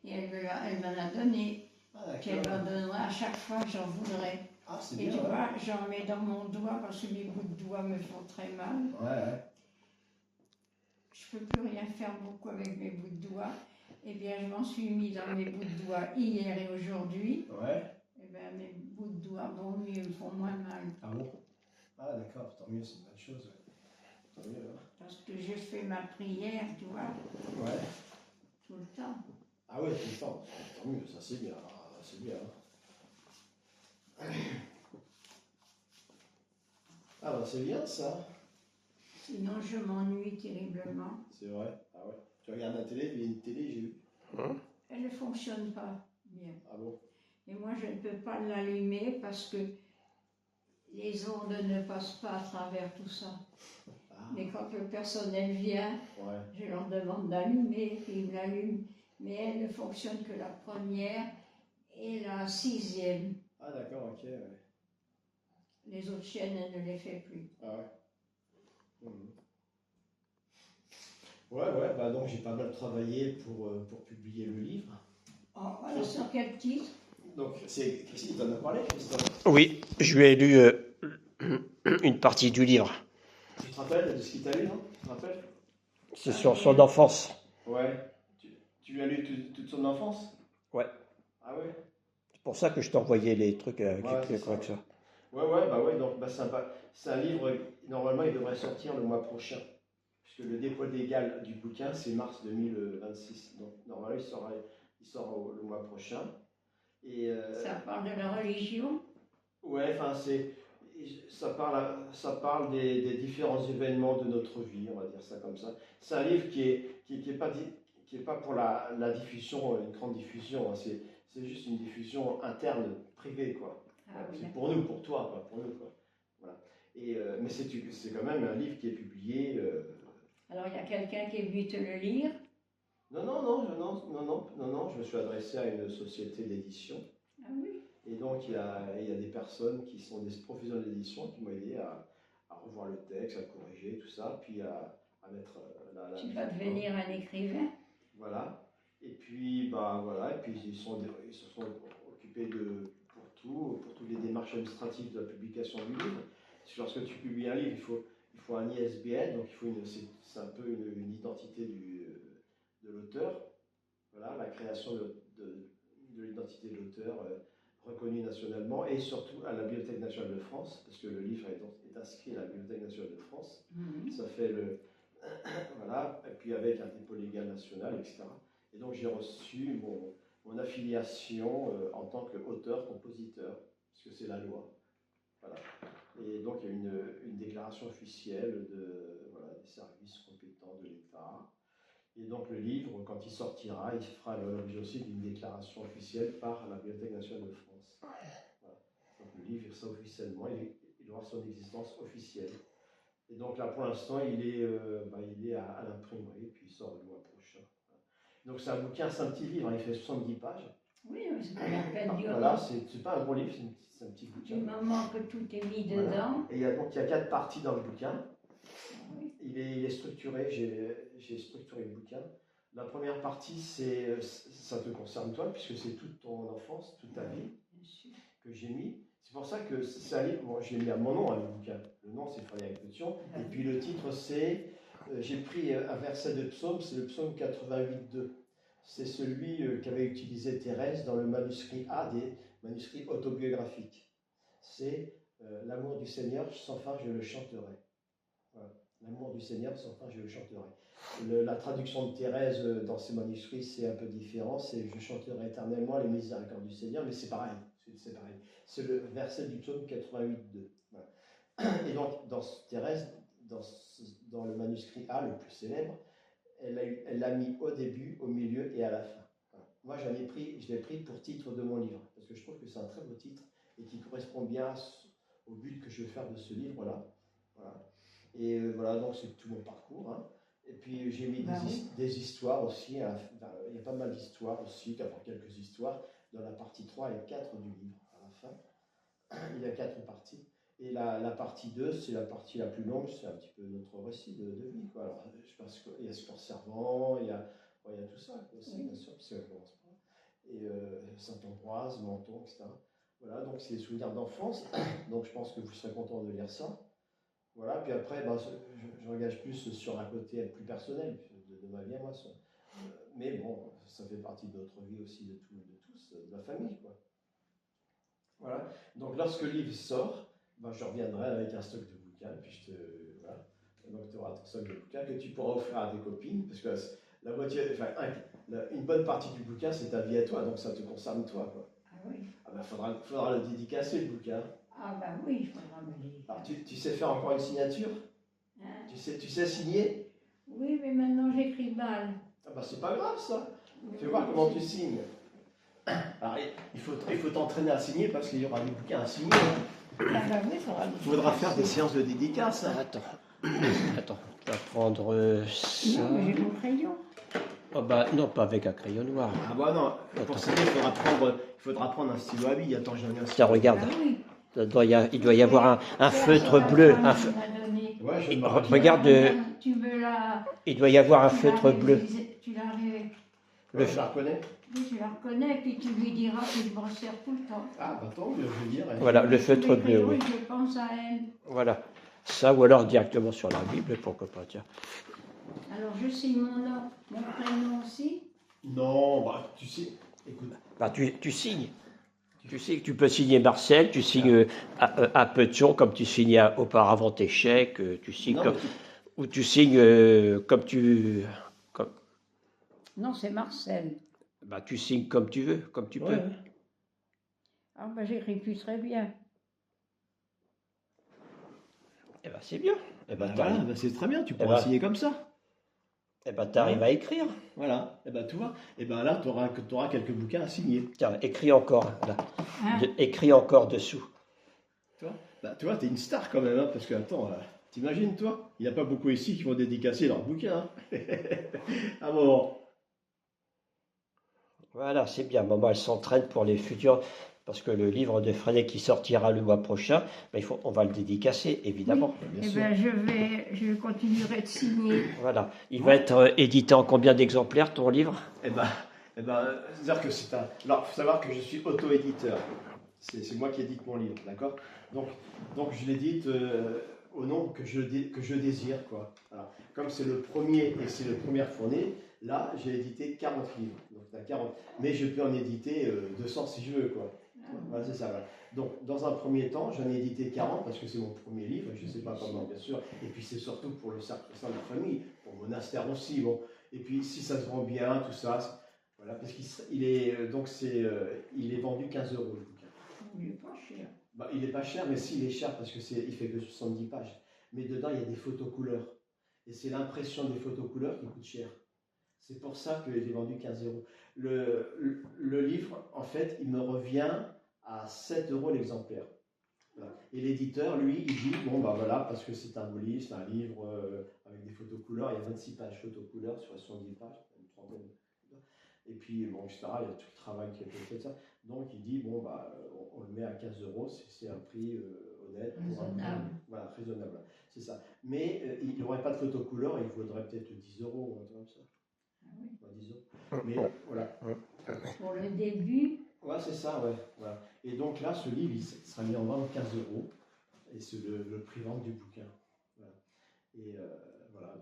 Et elle m'en a donné. Ah, Puis elle m'en donnera à chaque fois que j'en voudrais. Ah, c'est Et bien. tu vois, j'en mets dans mon doigt parce que mes bouts de doigts me font très mal. Ouais. Je peux plus rien faire beaucoup avec mes bouts de doigts. Eh bien, je m'en suis mis dans mes bouts de doigts hier et aujourd'hui. Ouais. Eh bien, mes bouts de doigts vont mieux, me font moins mal. Ah bon? Ah d'accord, tant mieux, c'est une bonne chose. Ouais. Tant mieux, hein. Parce que je fais ma prière, tu vois. Ouais. Tout le temps. Ah ouais, tout le temps. Tant mieux, ça c'est bien. C'est bien. Ah bah c'est bien ça. Sinon, je m'ennuie terriblement. C'est vrai. Ah ouais. Tu regardes la télé, il y a une télé, j'ai vu. Elle ne fonctionne pas bien. Ah bon? Et moi, je ne peux pas l'allumer parce que les ondes ne passent pas à travers tout ça. Ah. Mais quand le personnel vient, ouais, je leur demande d'allumer, puis ils l'allument. Mais elle ne fonctionne que la première et la 6e. Ah d'accord, ok. Ouais. Les autres chaînes, elle ne les fait plus. Ah ouais. Ouais, bah donc j'ai pas mal travaillé pour publier le livre. Oh, alors sur quel titre? Donc c'est Christine qui t'en a parlé, Christophe? Oui, je lui ai lu une partie du livre. Tu te rappelles de ce qu'il t'a lu, non? Tu te rappelles? C'est sur son enfance. Ouais. Tu lui as lu toute son enfance? Ouais. Ah ouais? C'est pour ça que je t'ai envoyé les trucs avec les corrections. Ouais, donc c'est un livre, normalement il devrait sortir le mois prochain. Puisque le dépôt légal du bouquin, c'est mars 2026. Donc normalement il sort le mois prochain. Et, ça parle de la religion? Ouais, enfin ça parle des différents événements de notre vie, on va dire ça comme ça. C'est un livre qui est pas pour la diffusion, une grande diffusion, hein. C'est juste une diffusion interne, privée, quoi. Ah, oui, c'est pour nous, pour toi, pas pour nous, quoi. Voilà. Mais c'est quand même un livre qui est publié. Alors il y a quelqu'un qui est venu te le lire? Non, je me suis adressé à une société d'édition. Ah oui. Et donc, il y a des personnes qui sont des professionnels d'édition qui m'ont aidé à revoir le texte, à le corriger, tout ça, puis à mettre la tu vas devenir un écrivain. Voilà. Et puis, voilà. Et puis, ils se sont occupés pour toutes les démarches administratives de la publication du livre. Parce que lorsque tu publies un livre, il faut un ISBN, donc c'est un peu une identité de l'auteur. Voilà, la création de l'identité de l'auteur reconnue nationalement et surtout à la Bibliothèque nationale de France, parce que le livre est inscrit à la Bibliothèque nationale de France. Ça fait voilà, et puis avec un dépôt légal national, etc. Et donc j'ai reçu mon affiliation en tant qu'auteur-compositeur, parce que c'est la loi. Voilà. Et donc il y a une déclaration officielle des services compétents de l'État. Et donc le livre, quand il sortira, il fera l'objet aussi d'une déclaration officielle par la Bibliothèque nationale de France. Voilà. Donc le livre, ça officiellement, il aura son existence officielle. Et donc là, pour l'instant, il est à l'imprimerie, puis il sort le mois prochain. Voilà. Donc c'est un bouquin, c'est un petit livre, il fait 70 pages. Oui, c'est pas la peine d'y Voilà, c'est pas un gros livre, c'est un petit bouquin. Du moment que tout est mis dedans. Voilà. Et il y a 4 parties dans le bouquin. Il est structuré, j'ai structuré le bouquin. La première partie, ça te concerne toi, puisque c'est toute ton enfance, toute ta vie que j'ai mis. C'est pour ça que c'est un livre, bon, je l'ai mis à mon nom, le bouquin. Le nom, c'est Frédéric Petion. Et puis le titre, c'est, j'ai pris un verset de psaume, c'est le psaume 88.2. C'est celui qu'avait utilisé Thérèse dans le manuscrit A des manuscrits autobiographiques. C'est l'amour du Seigneur, sans fin, je le chanterai. Voilà. L'amour du Seigneur, sans fin, je le chanterai. La traduction de Thérèse dans ses manuscrits, c'est un peu différent. C'est je chanterai éternellement les miséricordes du Seigneur, mais c'est pareil. C'est le verset du psaume 88.2. Voilà. Et donc, dans Thérèse, dans le manuscrit A, le plus célèbre, elle l'a mis au début, au milieu et à la fin. Voilà. Moi, je l'ai pris pour titre de mon livre, parce que je trouve que c'est un très beau titre et qui correspond bien au but que je veux faire de ce livre-là. Voilà. Et voilà, donc c'est tout mon parcours. Hein. Et puis j'ai mis des histoires aussi. Hein. Il y a pas mal d'histoires aussi, quelques histoires dans la partie 3 et 4 du livre à la fin. Il y a 4 parties. Et la partie 2, c'est la partie la plus longue, c'est un petit peu notre récit de vie. Quoi. Alors, je pense qu'il y a ce corps servant, il y a tout ça aussi, bien sûr, parce que commence pas. et Saint-Ambroise, Menton, etc. Voilà, donc c'est des souvenirs d'enfance. Donc je pense que vous serez content de lire ça. Voilà, puis après, ben, j'engage plus sur un côté plus personnel de ma vie à moi. Mais bon, ça fait partie de notre vie aussi, de tous, de la famille, quoi. Voilà. Donc lorsque le livre sort, ben, je reviendrai avec un stock de bouquins, puis voilà. Donc tu auras ton stock de bouquins que tu pourras offrir à tes copines, parce que la moitié, enfin, une bonne partie du bouquin, c'est ta vie à toi, donc ça te concerne toi, quoi. Ah oui. Ah ben, faudra le dédicacer, le bouquin. Ah ben oui, il faudra me dire. Alors, tu sais faire encore une signature? Hein? Tu sais signer? Oui, mais maintenant j'écris mal. Ah ben, c'est pas grave, ça. Oui, Fais voir comment tu signes. Alors, il faut t'entraîner à signer parce qu'il y aura des bouquins à signer. Ah ben oui, Il faudra faire des séances de dédicace. Hein. Attends, tu vas prendre ça. Non, mais j'ai mon crayon. Oh bah non, pas avec un crayon noir. Ah bah non, pour signer, il faudra prendre un stylo à billes. Attends, j'en ai un Tiens, stylo. regarde. Ah oui. Il doit y avoir un feutre bleu. Ouais, je vais me rappeler. Regarde, Tu me l'as. il doit y avoir un tu feutre l'as bleu. Tu l'as ré- Ouais, je la reconnais. Oui, tu la reconnais, puis tu lui diras que je m'en sers tout le temps. Ah bah tant mieux, je veux dire. Voilà, le feutre Les bleu, crayons, oui. Je pense à elle. Voilà. Ça, ou alors directement sur la Bible, pourquoi pas, tiens. Alors je signe mon nom, mon prénom aussi. Non, bah tu sais, écoute. Bah, tu signes. Tu sais que tu peux signer Marcel, tu signes un Petion comme tu signais auparavant tes chèques, tu signes Non, comme, mais ou tu signes comme tu. Non, c'est Marcel. Bah, tu signes comme tu veux, comme tu peux. Ah ben j'écris plus très bien. Eh ben c'est bien. Eh ben, voilà, bah, c'est très bien, tu pourras ben, signer comme ça. Eh ben t'arrives à écrire. Voilà, et ben tu vois, et ben là tu auras quelques bouquins à signer. Tiens, écris encore, là. Hein? Écris encore dessous. Tu vois, t'es une star quand même, hein, parce que attends, t'imagines toi, il n'y a pas beaucoup ici qui vont dédicacer leurs bouquins. Hein. À un moment. Voilà, c'est bien. Maman, elle s'entraîne pour les futurs, parce que le livre de Freinet qui sortira le mois prochain, ben, on va le dédicacer, évidemment. Oui. Eh ben je continuerai de signer. Voilà. Il va être édité en combien d'exemplaires, ton livre? Eh ben, c'est-à-dire que c'est un. Alors, il faut savoir que je suis auto-éditeur. C'est moi qui édite mon livre, d'accord? Donc je l'édite au nombre que je désire, quoi. Alors, comme c'est le premier et c'est le premier fourni, là, j'ai édité 40 livres. Donc, t'as 40. Mais je peux en éditer 200 si je veux, quoi. Voilà, c'est ça. Voilà. Donc, dans un premier temps, j'en ai édité 40 parce que c'est mon premier livre, je ne sais pas comment, bien sûr. Et puis, c'est surtout pour le cercle de la famille, pour le monastère aussi. Bon. Et puis, si ça se vend bien, tout ça, voilà, parce qu'il est, il est vendu 15 € le bouquin. Il n'est pas cher. Bah, il n'est pas cher, mais s'il est cher parce que il fait que 70 pages. Mais dedans, il y a des photos couleurs. Et c'est l'impression des photos couleurs qui coûte cher. C'est pour ça qu'il est vendu 15 €. Le livre, en fait, il me revient à 7 € l'exemplaire. Voilà. Et l'éditeur, lui, il dit, bon, bah voilà, parce que c'est un beau livre, c'est un livre avec des photos couleurs, il y a 26 pages photos couleurs sur 70 pages, une trentaine. Et puis, bon, etc., il y a tout le travail qui a été fait, ça. Donc, il dit, bon, bah, on le met à 15 €, c'est un prix honnête. Raisonnable. Voilà, raisonnable, c'est ça. Mais il n'y aurait pas de photo couleur, il faudrait peut-être 10 € ou un truc comme ça. Ah oui. Pas 10 €. Mais voilà. Pour le début. Ouais, c'est ça, ouais. Voilà. Et donc là, ce livre, il sera mis en vente 15 €. Et c'est le prix vente du bouquin. Voilà. Et voilà.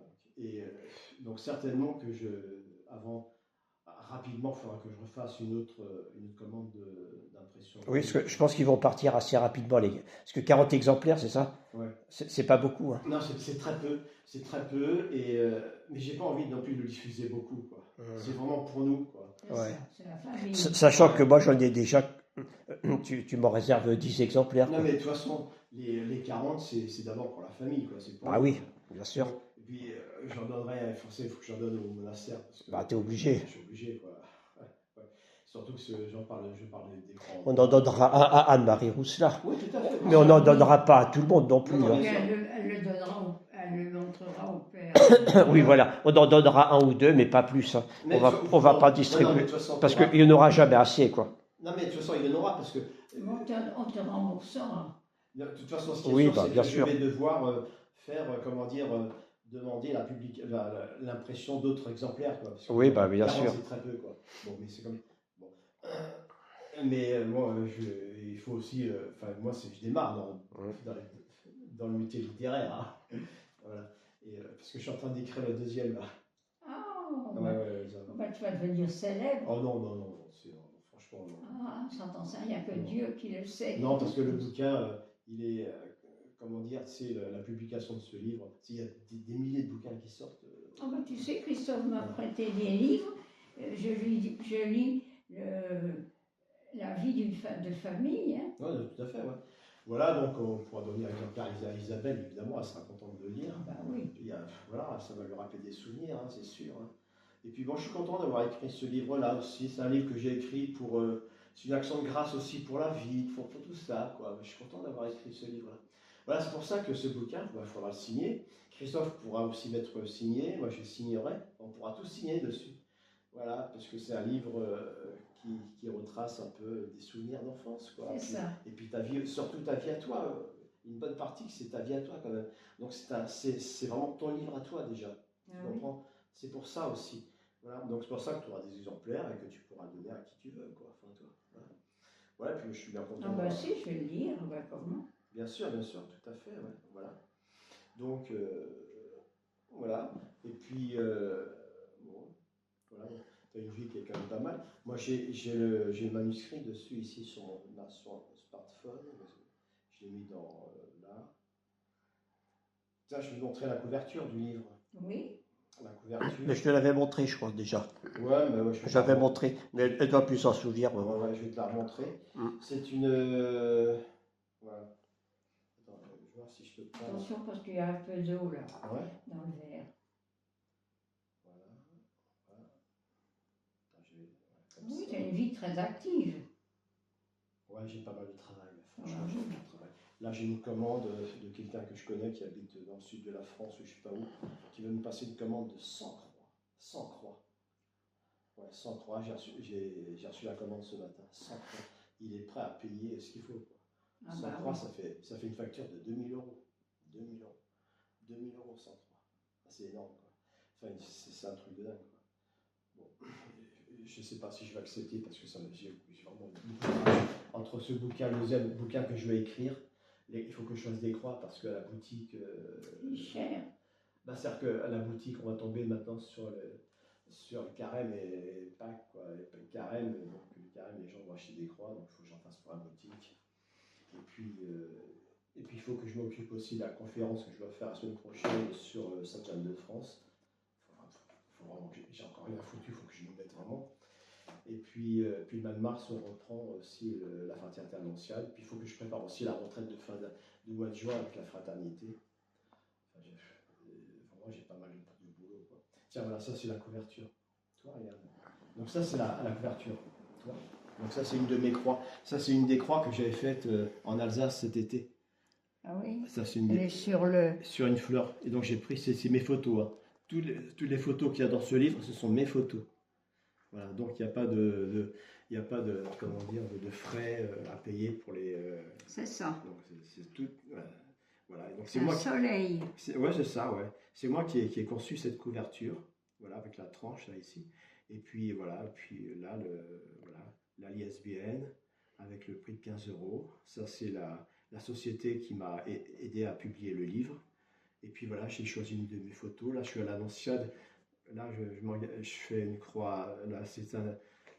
Donc certainement que rapidement, il faudra que je refasse une autre commande d'impression. Oui, parce que je pense qu'ils vont partir assez rapidement. Parce que 40 exemplaires, c'est ça? Ouais. C'est pas beaucoup. Hein. Non, c'est très peu. C'est très peu. Mais j'ai pas envie non plus de le diffuser beaucoup. Quoi. C'est vraiment pour nous. Quoi. Ouais. C'est la famille. Sachant que moi, j'en ai déjà. Tu m'en réserves 10 exemplaires. Non, mais de toute façon, les 40, c'est d'abord pour la famille. Quoi. Pour ah oui, bien sûr. Et puis, j'en donnerai, forcément, il faut que j'en donne au monastère. Parce que, bah, t'es obligé. Je suis obligé, quoi. Ouais. Surtout que je parle des grands. On en donnera un à Anne-Marie Rousselard. Oui, tout à fait. Mais on n'en donnera pas à tout le monde non plus. Non, hein. Elle le donnera, elle le montrera au père. Oui, voilà. On en donnera un ou deux, mais pas plus. Hein. On va pas distribuer. Façon, parce qu'il n'y en aura jamais assez, quoi. Non, mais de toute façon, il y en aura parce que. On te remboursera. De toute façon, ce qui est oui, sûr, bah, c'est bien que sûr. je vais devoir faire, demander l'impression d'autres exemplaires. Quoi, parce que oui, bah, bien 40, sûr. c'est très peu. Quoi. Bon, mais c'est comme. Bon. Mais moi, il faut aussi. Enfin, moi, je démarre dans le métier littéraire. Hein. Voilà. Et, parce que je suis en train d'écrire le deuxième là. Oh, Ouais, tu vas devenir célèbre. Oh non, non, non, franchement, non. Ah, j'entends ça, il n'y a que Dieu qui le sait. Non, parce que le bouquin, il est, comment dire, c'est la publication de ce livre. Il y a des milliers de bouquins qui sortent. Oh, bah, tu sais, Christophe m'a prêté des livres. Je lis la vie de famille. Hein. Oui, tout à fait, ouais. Voilà, donc on pourra donner un exemplaire à Isabelle, évidemment, elle sera contente de le lire. Bah oui. Voilà, ça va lui rappeler des souvenirs, hein, c'est sûr. Hein. Et puis bon, je suis content d'avoir écrit ce livre-là aussi. C'est un livre que j'ai écrit pour. C'est une action de grâce aussi pour la vie, pour tout ça, quoi. Je suis content d'avoir écrit ce livre-là. Voilà, c'est pour ça que ce bouquin, il faudra le signer. Christophe pourra aussi mettre signé, moi je le signerai. On pourra tout signer dessus. Voilà, parce que c'est un livre qui retrace un peu des souvenirs d'enfance, quoi. C'est ça. Et puis ta vie, surtout ta vie à toi. Une bonne partie, c'est ta vie à toi quand même. Donc c'est vraiment ton livre à toi déjà. Tu comprends ? C'est pour ça aussi. Voilà. Donc c'est pour ça que tu auras des exemplaires et que tu pourras donner à qui tu veux, quoi. Enfin, toi. Voilà, puis je suis bien content. Ah bah si, je vais le lire, comment ? Bien sûr, tout à fait, ouais. Voilà. Donc voilà. Et puis bon, voilà. Tu as une vie qui est quand même pas mal. Moi j'ai le manuscrit dessus ici sur mon smartphone. Je l'ai mis dans là. Ça, je vais vous montrer la couverture du livre. Oui. La couverture. Mais je te l'avais montré, je crois, déjà. Ouais, mais ouais, j'avais montré, mais elle doit plus s'en souvenir. Ouais, je vais te la remontrer. C'est une. Voilà. Attends, je vais voir si je peux pas. Attention, parce qu'il y a un peu d'eau là, dans le verre. Voilà. Attends, oui, tu as une vie très active. Ouais, j'ai pas mal de travail. Franchement, j'ai pas mal de travail. Là, j'ai une commande de quelqu'un que je connais qui habite dans le sud de la France, ou je sais pas où, qui veut me passer une commande de 100 croix. 100 croix. Ouais, 100 croix. J'ai reçu la commande ce matin. 100 croix. Il est prêt à payer ce qu'il faut, quoi. 100 croix, ça fait une facture de 2000 euros. 2000 euros. 2000 euros 100 croix. C'est énorme, quoi. Enfin, c'est un truc de dingue, quoi. Bon, je ne sais pas si je vais accepter parce que j'ai vraiment beaucoup de travail. Entre ce bouquin, le deuxième bouquin que je vais écrire, il faut que je fasse des croix parce que la boutique. C'est cher. Bah, c'est-à-dire qu'à la boutique, on va tomber maintenant sur le carême et Pâques, quoi. Le carême, donc le carême, les gens vont acheter des croix, donc il faut que j'en fasse pour la boutique. Et puis il faut que je m'occupe aussi de la conférence que je dois faire la semaine prochaine sur Sainte-Anne de France. J'ai encore rien foutu, il faut que je m'y mette vraiment. Et puis le mois de mars, on reprend aussi la fraternité annonciale. Puis il faut que je prépare aussi la retraite de mois de juin avec la fraternité. Enfin, vraiment, j'ai pas mal de boulot, quoi. Tiens, voilà, ça c'est la couverture. Toi, regarde. Donc ça c'est la couverture. Toi. Donc ça c'est une de mes croix. Ça c'est une des croix que j'avais faites en Alsace cet été. Ah oui. Ça c'est Elle est sur une fleur. Et donc j'ai pris, c'est mes photos. Hein. Toutes les photos qu'il y a dans ce livre, ce sont mes photos. Voilà, donc il n'y a pas comment dire, de frais à payer pour les. C'est ça. Donc c'est tout. Voilà. Donc c'est moi. Soleil. Ouais, c'est ça, ouais. C'est moi qui ai conçu cette couverture, voilà, avec la tranche là ici. Et puis voilà, puis là la l'ISBN avec le prix de 15 €. Ça c'est la société qui m'a aidé à publier le livre. Et puis voilà, j'ai choisi une de mes photos. Là, je suis à l'Annonciade. Là, je fais une croix. Là,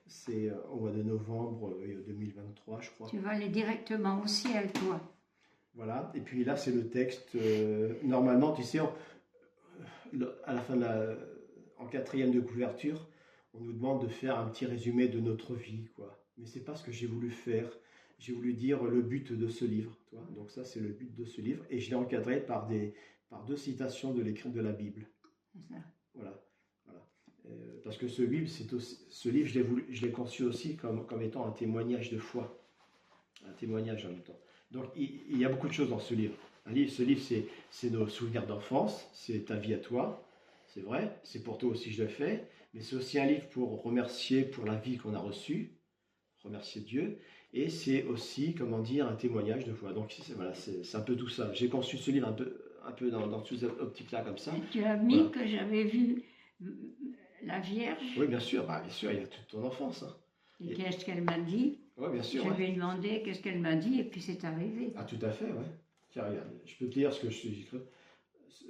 c'est au mois de novembre 2023, je crois. Tu vas aller directement au ciel, toi. Voilà. Et puis là, c'est le texte. Normalement, tu sais, à la fin en 4e de couverture, on nous demande de faire un petit résumé de notre vie, quoi. Mais c'est pas ce que j'ai voulu faire. J'ai voulu dire le but de ce livre, toi. Donc ça, c'est le but de ce livre. Et je l'ai encadré par 2 citations de l'écrit de la Bible. Voilà. Parce que ce livre, je l'ai conçu aussi comme étant un témoignage de foi. Un témoignage en même temps. Donc il y a beaucoup de choses dans ce livre. Ce livre, c'est nos souvenirs d'enfance, c'est ta vie à toi, c'est vrai, c'est pour toi aussi que je le fais, mais c'est aussi un livre pour remercier pour la vie qu'on a reçue, remercier Dieu, et c'est aussi, comment dire, un témoignage de foi. Donc voilà, c'est un peu tout ça. J'ai conçu ce livre un peu dans cette optique-là, comme ça. Et tu as mis que j'avais vu la Vierge. Oui, bien sûr, il y a toute ton enfance. Hein. Et qu'est-ce qu'elle m'a dit? Oui, bien sûr. Je lui ai demandé qu'est-ce qu'elle m'a dit et puis c'est arrivé. Ah, tout à fait, oui. Tiens, regarde, je peux te lire ce que j'ai écrit.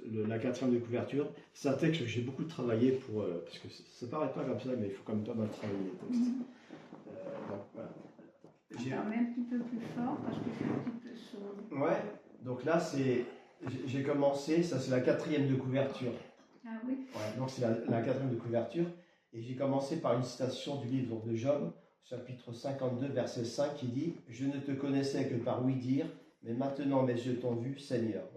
La 4e de couverture, c'est un texte que j'ai beaucoup travaillé pour. Parce que ça paraît pas comme ça, mais il faut quand même pas mal travailler les textes. Donc, voilà. Attends, mets un petit peu plus fort parce que je suis un petit peu sourde. Ouais, donc là, j'ai commencé, ça c'est la 4e de couverture. Ah oui? Ouais, donc c'est la 4e de couverture. Et j'ai commencé par une citation du livre de Job, chapitre 52, verset 5, qui dit « Je ne te connaissais que par ouï-dire, mais maintenant mes yeux t'ont vu, Seigneur. »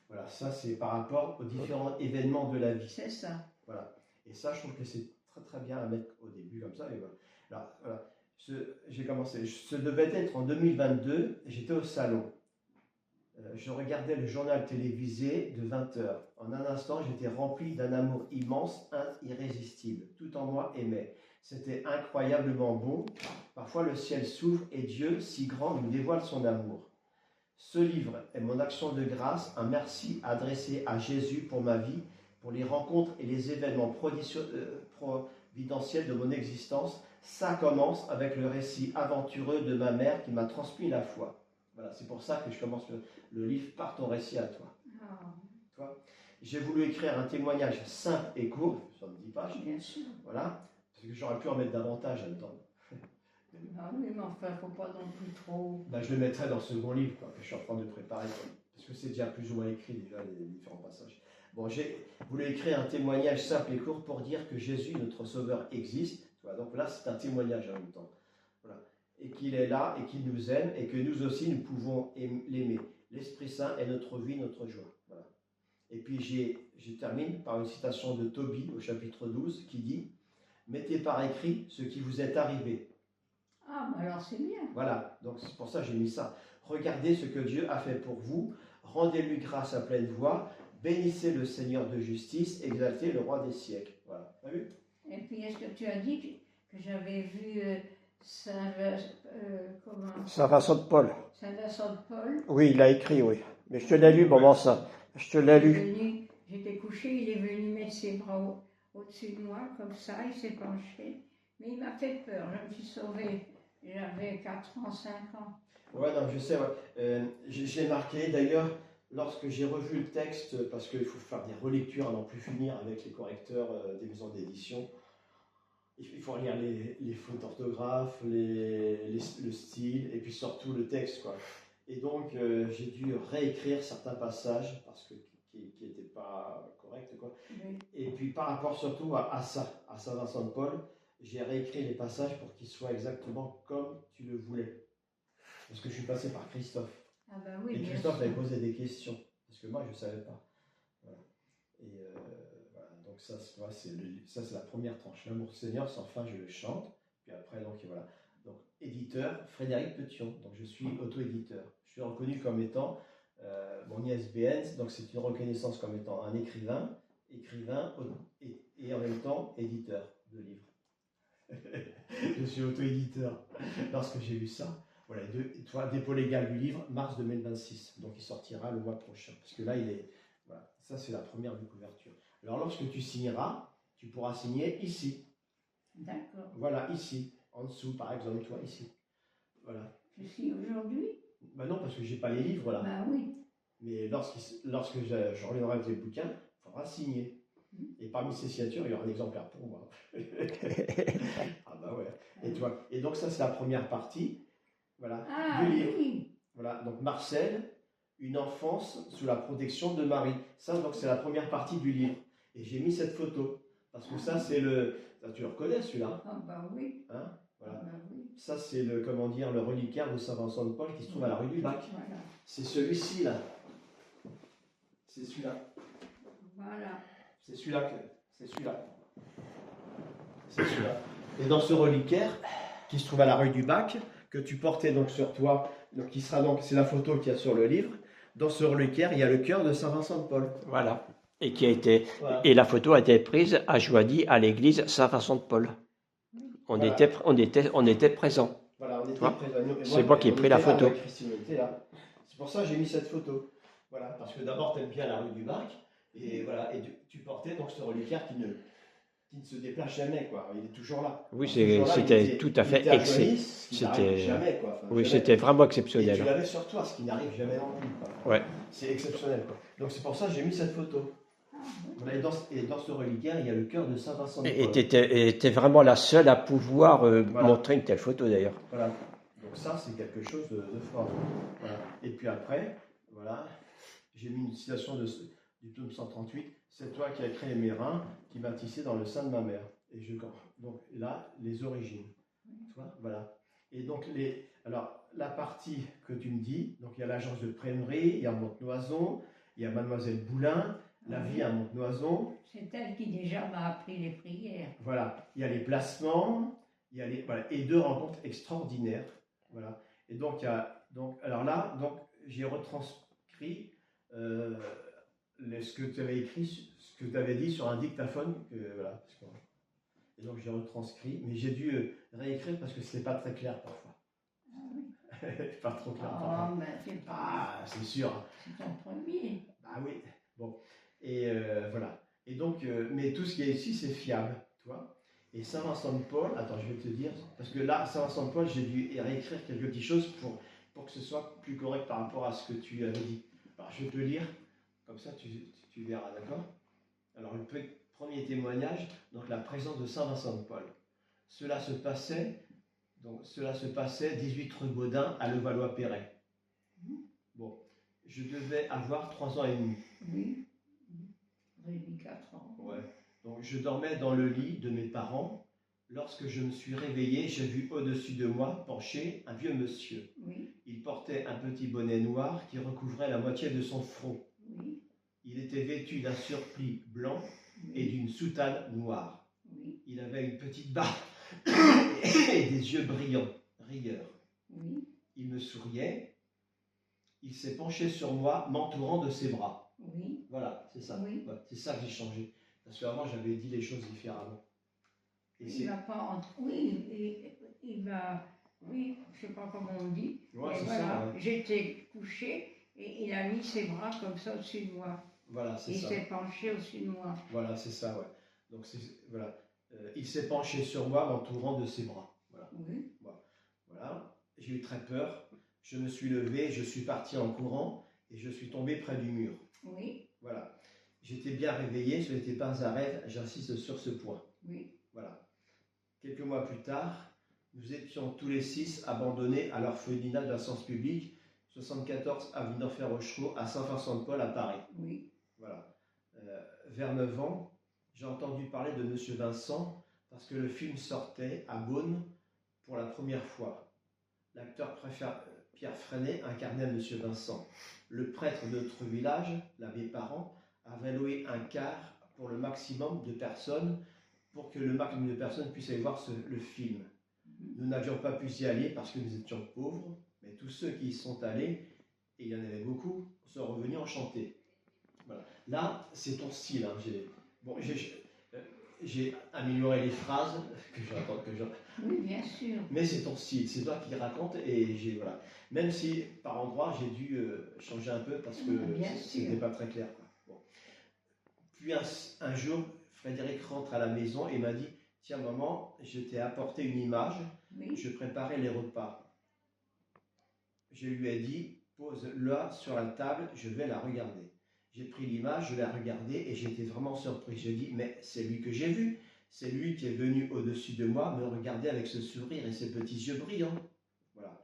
Voilà, ça c'est par rapport aux différents événements de la vie. C'est ça. Voilà. Et ça, je trouve que c'est très très bien à mettre au début comme ça. Et voilà. Alors, voilà. J'ai commencé. Ce devait être en 2022. J'étais au salon. Je regardais le journal télévisé de 20h. En un instant, j'étais rempli d'un amour immense, irrésistible. Tout en moi aimait. C'était incroyablement bon. Parfois, le ciel s'ouvre et Dieu, si grand, nous dévoile son amour. Ce livre est mon action de grâce, un merci adressé à Jésus pour ma vie, pour les rencontres et les événements providentiels de mon existence. Ça commence avec le récit aventureux de ma mère qui m'a transmis la foi. Voilà, c'est pour ça que je commence le livre par ton récit à toi. Toi, j'ai voulu écrire un témoignage simple et court, 70 pages. Bien sûr. Voilà, parce que j'aurais pu en mettre davantage là-dedans. Ah oui, mais enfin, il ne faut pas non plus trop. Ben, je le mettrai dans le second livre quoi, que je suis en train de préparer, quoi, parce que c'est déjà plus ou moins écrit déjà les différents passages. Bon, j'ai voulu écrire un témoignage simple et court pour dire que Jésus, notre Sauveur, existe. Voilà, donc là, c'est un témoignage en même temps. Voilà. Et qu'il est là et qu'il nous aime et que nous aussi, nous pouvons l'aimer. L'Esprit Saint est notre vie, notre joie. Voilà. Et puis, je termine par une citation de Tobie au chapitre 12 qui dit « Mettez par écrit ce qui vous est arrivé. » Ah, mais alors c'est bien. Voilà, donc c'est pour ça que j'ai mis ça. Regardez ce que Dieu a fait pour vous, rendez-lui grâce à pleine voix, bénissez le Seigneur de justice, exaltez le roi des siècles. Voilà, t'as vu? Et puis, est-ce que tu as dit que j'avais vu Saint-Vincent de Paul. Saint-Vincent de Paul? Oui, il a écrit, oui. Mais je te l'ai lu, maman, ça. Je te l'ai lu. J'étais couchée, il est venu mettre ses bras au-dessus de moi, comme ça, il s'est penché. Mais il m'a fait peur, je me suis sauvée. J'avais 4 ans, 5 ans. Ouais, non, je sais, ouais. Je l'ai marqué, d'ailleurs, lorsque j'ai revu le texte, parce qu'il faut faire des relectures à n'en plus finir avec les correcteurs des maisons d'édition. Il faut relire les fautes d'orthographe, le style, et puis surtout le texte, quoi. Et donc, j'ai dû réécrire certains passages, parce que qui n'étaient pas corrects, quoi. Oui. Et puis, par rapport surtout à Saint-Vincent de Paul, j'ai réécrit les passages pour qu'ils soient exactement comme tu le voulais. Parce que je suis passé par Christophe. Ah bah oui, et Christophe m'avait posé des questions, parce que moi, je ne savais pas. Voilà. Et voilà. Donc ça, c'est la première tranche. L'amour Seigneur, sans fin, je le chante. Puis après, donc voilà. Donc, éditeur, Frédéric Petion. Donc, je suis auto-éditeur. Je suis reconnu comme étant mon ISBN. Donc, c'est une reconnaissance comme étant un écrivain et en même temps éditeur de livres. Je suis auto-éditeur. Lorsque j'ai lu ça, voilà, dépôt légal du livre, mars 2026. Donc il sortira le mois prochain. Parce que là, voilà, ça c'est la première de couverture. Alors lorsque tu signeras, tu pourras signer ici. D'accord. Voilà, ici. En dessous, par exemple, toi, ici. Voilà. Je signe aujourd'hui? Ben non, parce que j'ai pas les livres là. Ben oui. Mais lorsque je reviendrai avec les bouquins, il faudra signer. Et parmi ces signatures, il y aura un exemplaire pour moi. Ah bah ouais. Et toi. Et donc ça, c'est la première partie, voilà, du livre. Oui. Voilà. Donc Marcel, une enfance sous la protection de Marie. Ça, donc c'est la première partie du livre. Et j'ai mis cette photo parce que ça, c'est tu le reconnais celui-là. Ah bah oui. Hein, voilà. Ah bah oui. Ça, c'est le reliquaire de Saint-Vincent de Paul qui se trouve à la rue du Bac. Voilà. C'est celui-ci là. C'est celui-là. Voilà. C'est celui-là. C'est celui-là. C'est celui-là. Et dans ce reliquaire, qui se trouve à la rue du Bac, que tu portais donc sur toi, donc qui sera donc, c'est la photo qu'il y a sur le livre. Dans ce reliquaire, il y a le cœur de Saint-Vincent de Paul. Voilà. Et voilà. Et la photo a été prise à Joigny, à l'église Saint-Vincent de Paul. On voilà. était présents. Voilà, on était présents. C'est moi qui ai pris la photo. Là, Christine était là. C'est pour ça que j'ai mis cette photo. Voilà, parce que d'abord, tu aimes bien la rue du Bac. Et voilà, et tu portais donc ce reliquaire qui ne qui ne se déplace jamais, quoi. Il est toujours là. Oui, Toujours là, c'était tout à fait excellent. C'était Jamais, quoi. Enfin, oui, jamais. c'était vraiment Et exceptionnel. tu l'avais sur toi, ce qui n'arrive jamais non plus, quoi. Ouais. C'est exceptionnel, quoi. Donc c'est pour ça que j'ai mis cette photo. Voilà, et dans ce reliquaire, il y a le cœur de Saint Vincent de Paul. Et t'es vraiment la seule à pouvoir Voilà. montrer une telle photo d'ailleurs. Voilà. Donc ça, c'est quelque chose de fort. Voilà. Et puis après, voilà, j'ai mis une citation du psaume 138. C'est toi qui as créé mes reins, qui m'as tissé dans le sein de ma mère. Et donc là, les origines. Tu vois, voilà. Et donc alors la partie que tu me dis, donc il y a l'agence de Prémery, il y a Montenoison, il y a Mademoiselle Boulin, la vie à Montenoison. C'est elle qui déjà m'a appris les prières. Voilà, il y a les placements, il y a voilà, et 2 rencontres extraordinaires. Voilà. Et donc, alors là, j'ai retranscrit ce que tu avais écrit, ce que tu avais dit sur un dictaphone. Voilà, et donc j'ai retranscrit, mais j'ai dû réécrire parce que ce n'est pas très clair parfois. Ah oui. Pas trop clair. Oh, mais c'est pas. Ah, c'est sûr. C'est ton premier. Ah oui. Bon. Et voilà. Et donc, mais tout ce qui est ici, c'est fiable, tu vois. Et Saint Vincent de Paul, attends, je vais te dire, parce que là, Saint Vincent de Paul, j'ai dû réécrire quelques petites choses pour que ce soit plus correct par rapport à ce que tu avais dit. Alors, je vais te lire, comme ça tu verras, d'accord? Alors, le premier témoignage, donc la présence de Saint Vincent de Paul. Cela se passait 18 rue Baudin à Levallois-Perret. Bon, je devais avoir 3 ans et demi. Oui. Rémi 4 ans. Ouais. Donc je dormais dans le lit de mes parents. Lorsque je me suis réveillé, j'ai vu au-dessus de moi, penché, un vieux monsieur. Oui. Il portait un petit bonnet noir qui recouvrait la moitié de son front. Oui. Il était vêtu d'un surplis blanc Oui. et d'une soutane noire. Oui. Il avait une petite barbe et des yeux brillants, rieurs. Oui. Il me souriait. Il s'est penché sur moi, m'entourant de ses bras. Oui. Voilà, c'est ça. Oui. Ouais, c'est ça que j'ai changé. Parce qu'avant, j'avais dit les choses différemment. Et Il va pas oui, il va, oui, je sais pas comment on dit. Ouais, mais c'est voilà, ça, ouais. j'étais couchée et il a mis ses bras comme ça au-dessus de moi. Voilà, c'est ça. Il s'est penché au-dessus de moi. Voilà, c'est ça, ouais. Donc, voilà. Il s'est penché sur moi, m'entourant de ses bras. Voilà. Oui. Voilà. J'ai eu très peur. Je me suis levé, je suis parti en courant et je suis tombé près du mur. Oui. Voilà. J'étais bien réveillé, ce n'était pas un rêve, j'insiste sur ce point. Oui. Voilà. Quelques mois plus tard, nous étions tous les 6 abandonnés à l'orphelinat de la Science publique, 74 avenue d'Enfer-Rochereau, à Saint-Vincent-de-Paul, à Paris. Oui. Voilà. Vers 9 ans, j'ai entendu parler de Monsieur Vincent parce que le film sortait à Beaune pour la première fois. L'acteur Pierre Freinet incarnait Monsieur Vincent. Le prêtre de notre village, l'abbé Parent, avait loué un car pour le maximum de personnes, pour que le maximum de personnes puissent aller voir le film. Nous n'avions pas pu y aller parce que nous étions pauvres, mais tous ceux qui y sont allés, et il y en avait beaucoup, sont revenus enchantés. Voilà. Là, c'est ton style. Hein. J'ai amélioré les phrases que je raconte. Oui, bien sûr. Mais c'est ton style, c'est toi qui racontes et voilà. Même si par endroits j'ai dû changer un peu parce que c'était pas très clair. Quoi. Bon. Puis un jour, Frédéric rentre à la maison et m'a dit: tiens maman, je t'ai apporté une image, oui. Je préparais les repas. Je lui ai dit: pose-la sur la table, je vais la regarder. J'ai pris l'image, je l'ai regardée et j'étais vraiment surpris. J'ai dit: mais c'est lui que j'ai vu. C'est lui qui est venu au-dessus de moi me regarder avec ce sourire et ses petits yeux brillants. Voilà.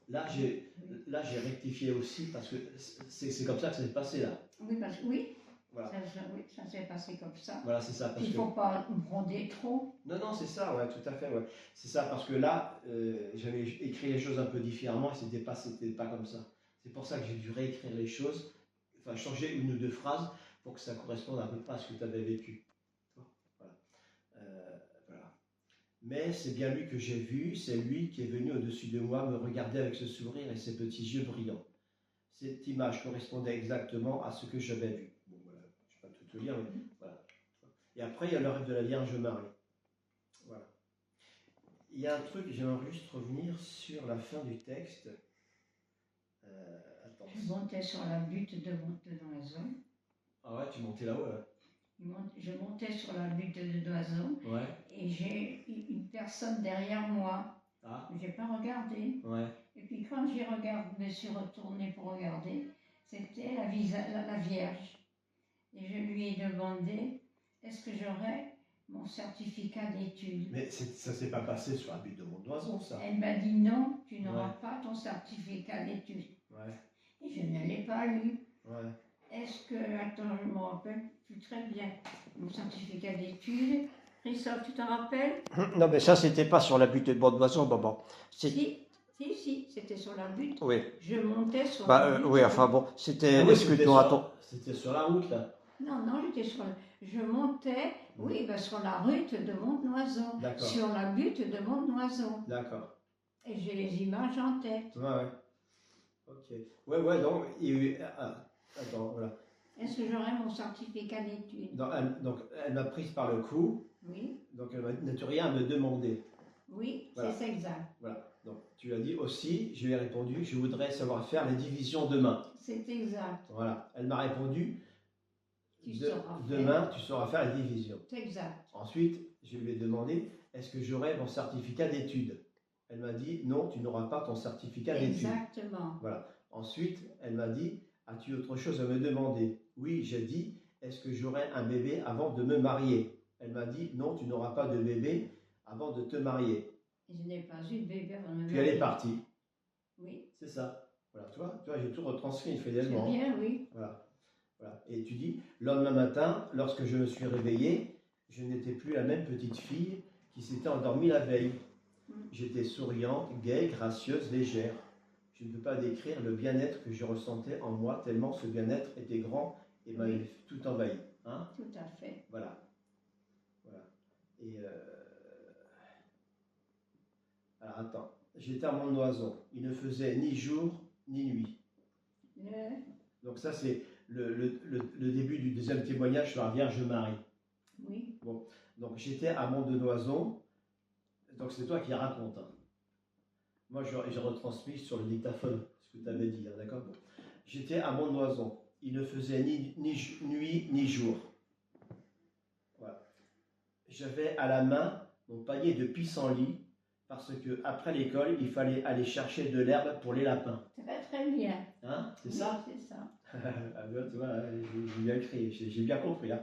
Là, j'ai rectifié aussi parce que c'est comme ça que ça s'est passé là. Oui, parce que oui. Voilà. Ça s'est passé comme ça. Voilà, c'est ça. Il ne faut pas bronder trop. Non, c'est ça, ouais, tout à fait. Ouais. C'est ça, parce que là, j'avais écrit les choses un peu différemment et c'était pas comme ça. C'est pour ça que j'ai dû réécrire les choses, enfin changer une ou deux phrases pour que ça corresponde à peu près à ce que tu avais vécu. Voilà. Voilà. Mais c'est bien lui que j'ai vu, c'est lui qui est venu au-dessus de moi me regarder avec ce sourire et ses petits yeux brillants. Cette image correspondait exactement à ce que j'avais vu. Bon, voilà, je ne vais pas tout te lire, mais voilà. Et après, il y a le rêve de la Vierge Marie. Voilà. Il y a un truc, j'aimerais juste revenir sur la fin du texte. Attends. Je montais sur la butte de Montenoison. Ah ouais, tu montais là-haut là. Je montais sur la butte de Noiseau et j'ai une personne derrière moi. Ah. Je n'ai pas regardé. Et puis quand me suis retournée pour regarder, c'était la Vierge. Et je lui ai demandé, est-ce que j'aurais mon certificat d'études? Mais ça ne s'est pas passé sur la butte de Mont-d'Oison, ça. Elle m'a dit non, tu n'auras pas ton certificat d'études. Et je ne l'ai pas eu. Est-ce que, attends, je me rappelle plus très bien, mon certificat d'études. Christophe, tu t'en rappelles? Non, mais ça, c'était pas sur la butte de Mont-d'Oison, maman. Si, c'était sur la butte. Oui. Je montais sur la butte. Oui, enfin bon, c'était... C'était sur la route, là. Non, j'étais sur je montais, sur la route de Mont-d'Oison. Sur la butte de Mont-d'Oison. D'accord. Et j'ai les images en tête. Ouais. Ok. Ouais, donc, il y a eu... attends, voilà. Est-ce que j'aurai mon certificat d'études? Donc, elle m'a prise par le cou. Oui. Donc, elle n'a rien à me demander. Oui, voilà. C'est exact. Voilà. Donc, tu as dit aussi, je lui ai répondu, je voudrais savoir faire les divisions demain. C'est exact. Voilà. Elle m'a répondu, demain, tu sauras faire les divisions. C'est exact. Ensuite, je lui ai demandé, est-ce que j'aurai mon certificat d'études? Elle m'a dit, non, tu n'auras pas ton certificat d'études. Exactement. Voilà. Ensuite, elle m'a dit, as-tu autre chose à me demander? Oui, j'ai dit, est-ce que j'aurai un bébé avant de me marier? Elle m'a dit, non, tu n'auras pas de bébé avant de te marier. Et je n'ai pas eu de bébé avant de me marier. Puis elle est partie. Oui. C'est ça. Voilà, tu vois j'ai tout retranscrit fidèlement. C'est bien, oui. Voilà. Et tu dis, le lendemain matin, lorsque je me suis réveillée, je n'étais plus la même petite fille qui s'était endormie la veille. J'étais souriante, gaie, gracieuse, légère. Je ne peux pas décrire le bien-être que je ressentais en moi, tellement ce bien-être était grand et m'avait tout envahi. Hein? Tout à fait. Voilà. Et alors attends, j'étais à Mont-d'Oison. Il ne faisait ni jour ni nuit. Donc ça c'est le début du deuxième témoignage sur la Vierge Marie. Oui. Bon, donc j'étais à Mont-de-Noiseau. Donc c'est toi qui racontes. Hein. Moi j'ai retransmis sur le dictaphone ce que tu avais dit, hein, d'accord? Bon. J'étais à Mont-de-Noiseau. Il ne faisait ni nuit ni jour. Voilà. J'avais à la main mon panier de pissenlit parce que après l'école, il fallait aller chercher de l'herbe pour les lapins. Très très bien. Hein? C'est ça? C'est ça. Ah bien, tu vois, j'ai bien écrit, j'ai bien compris. Hein.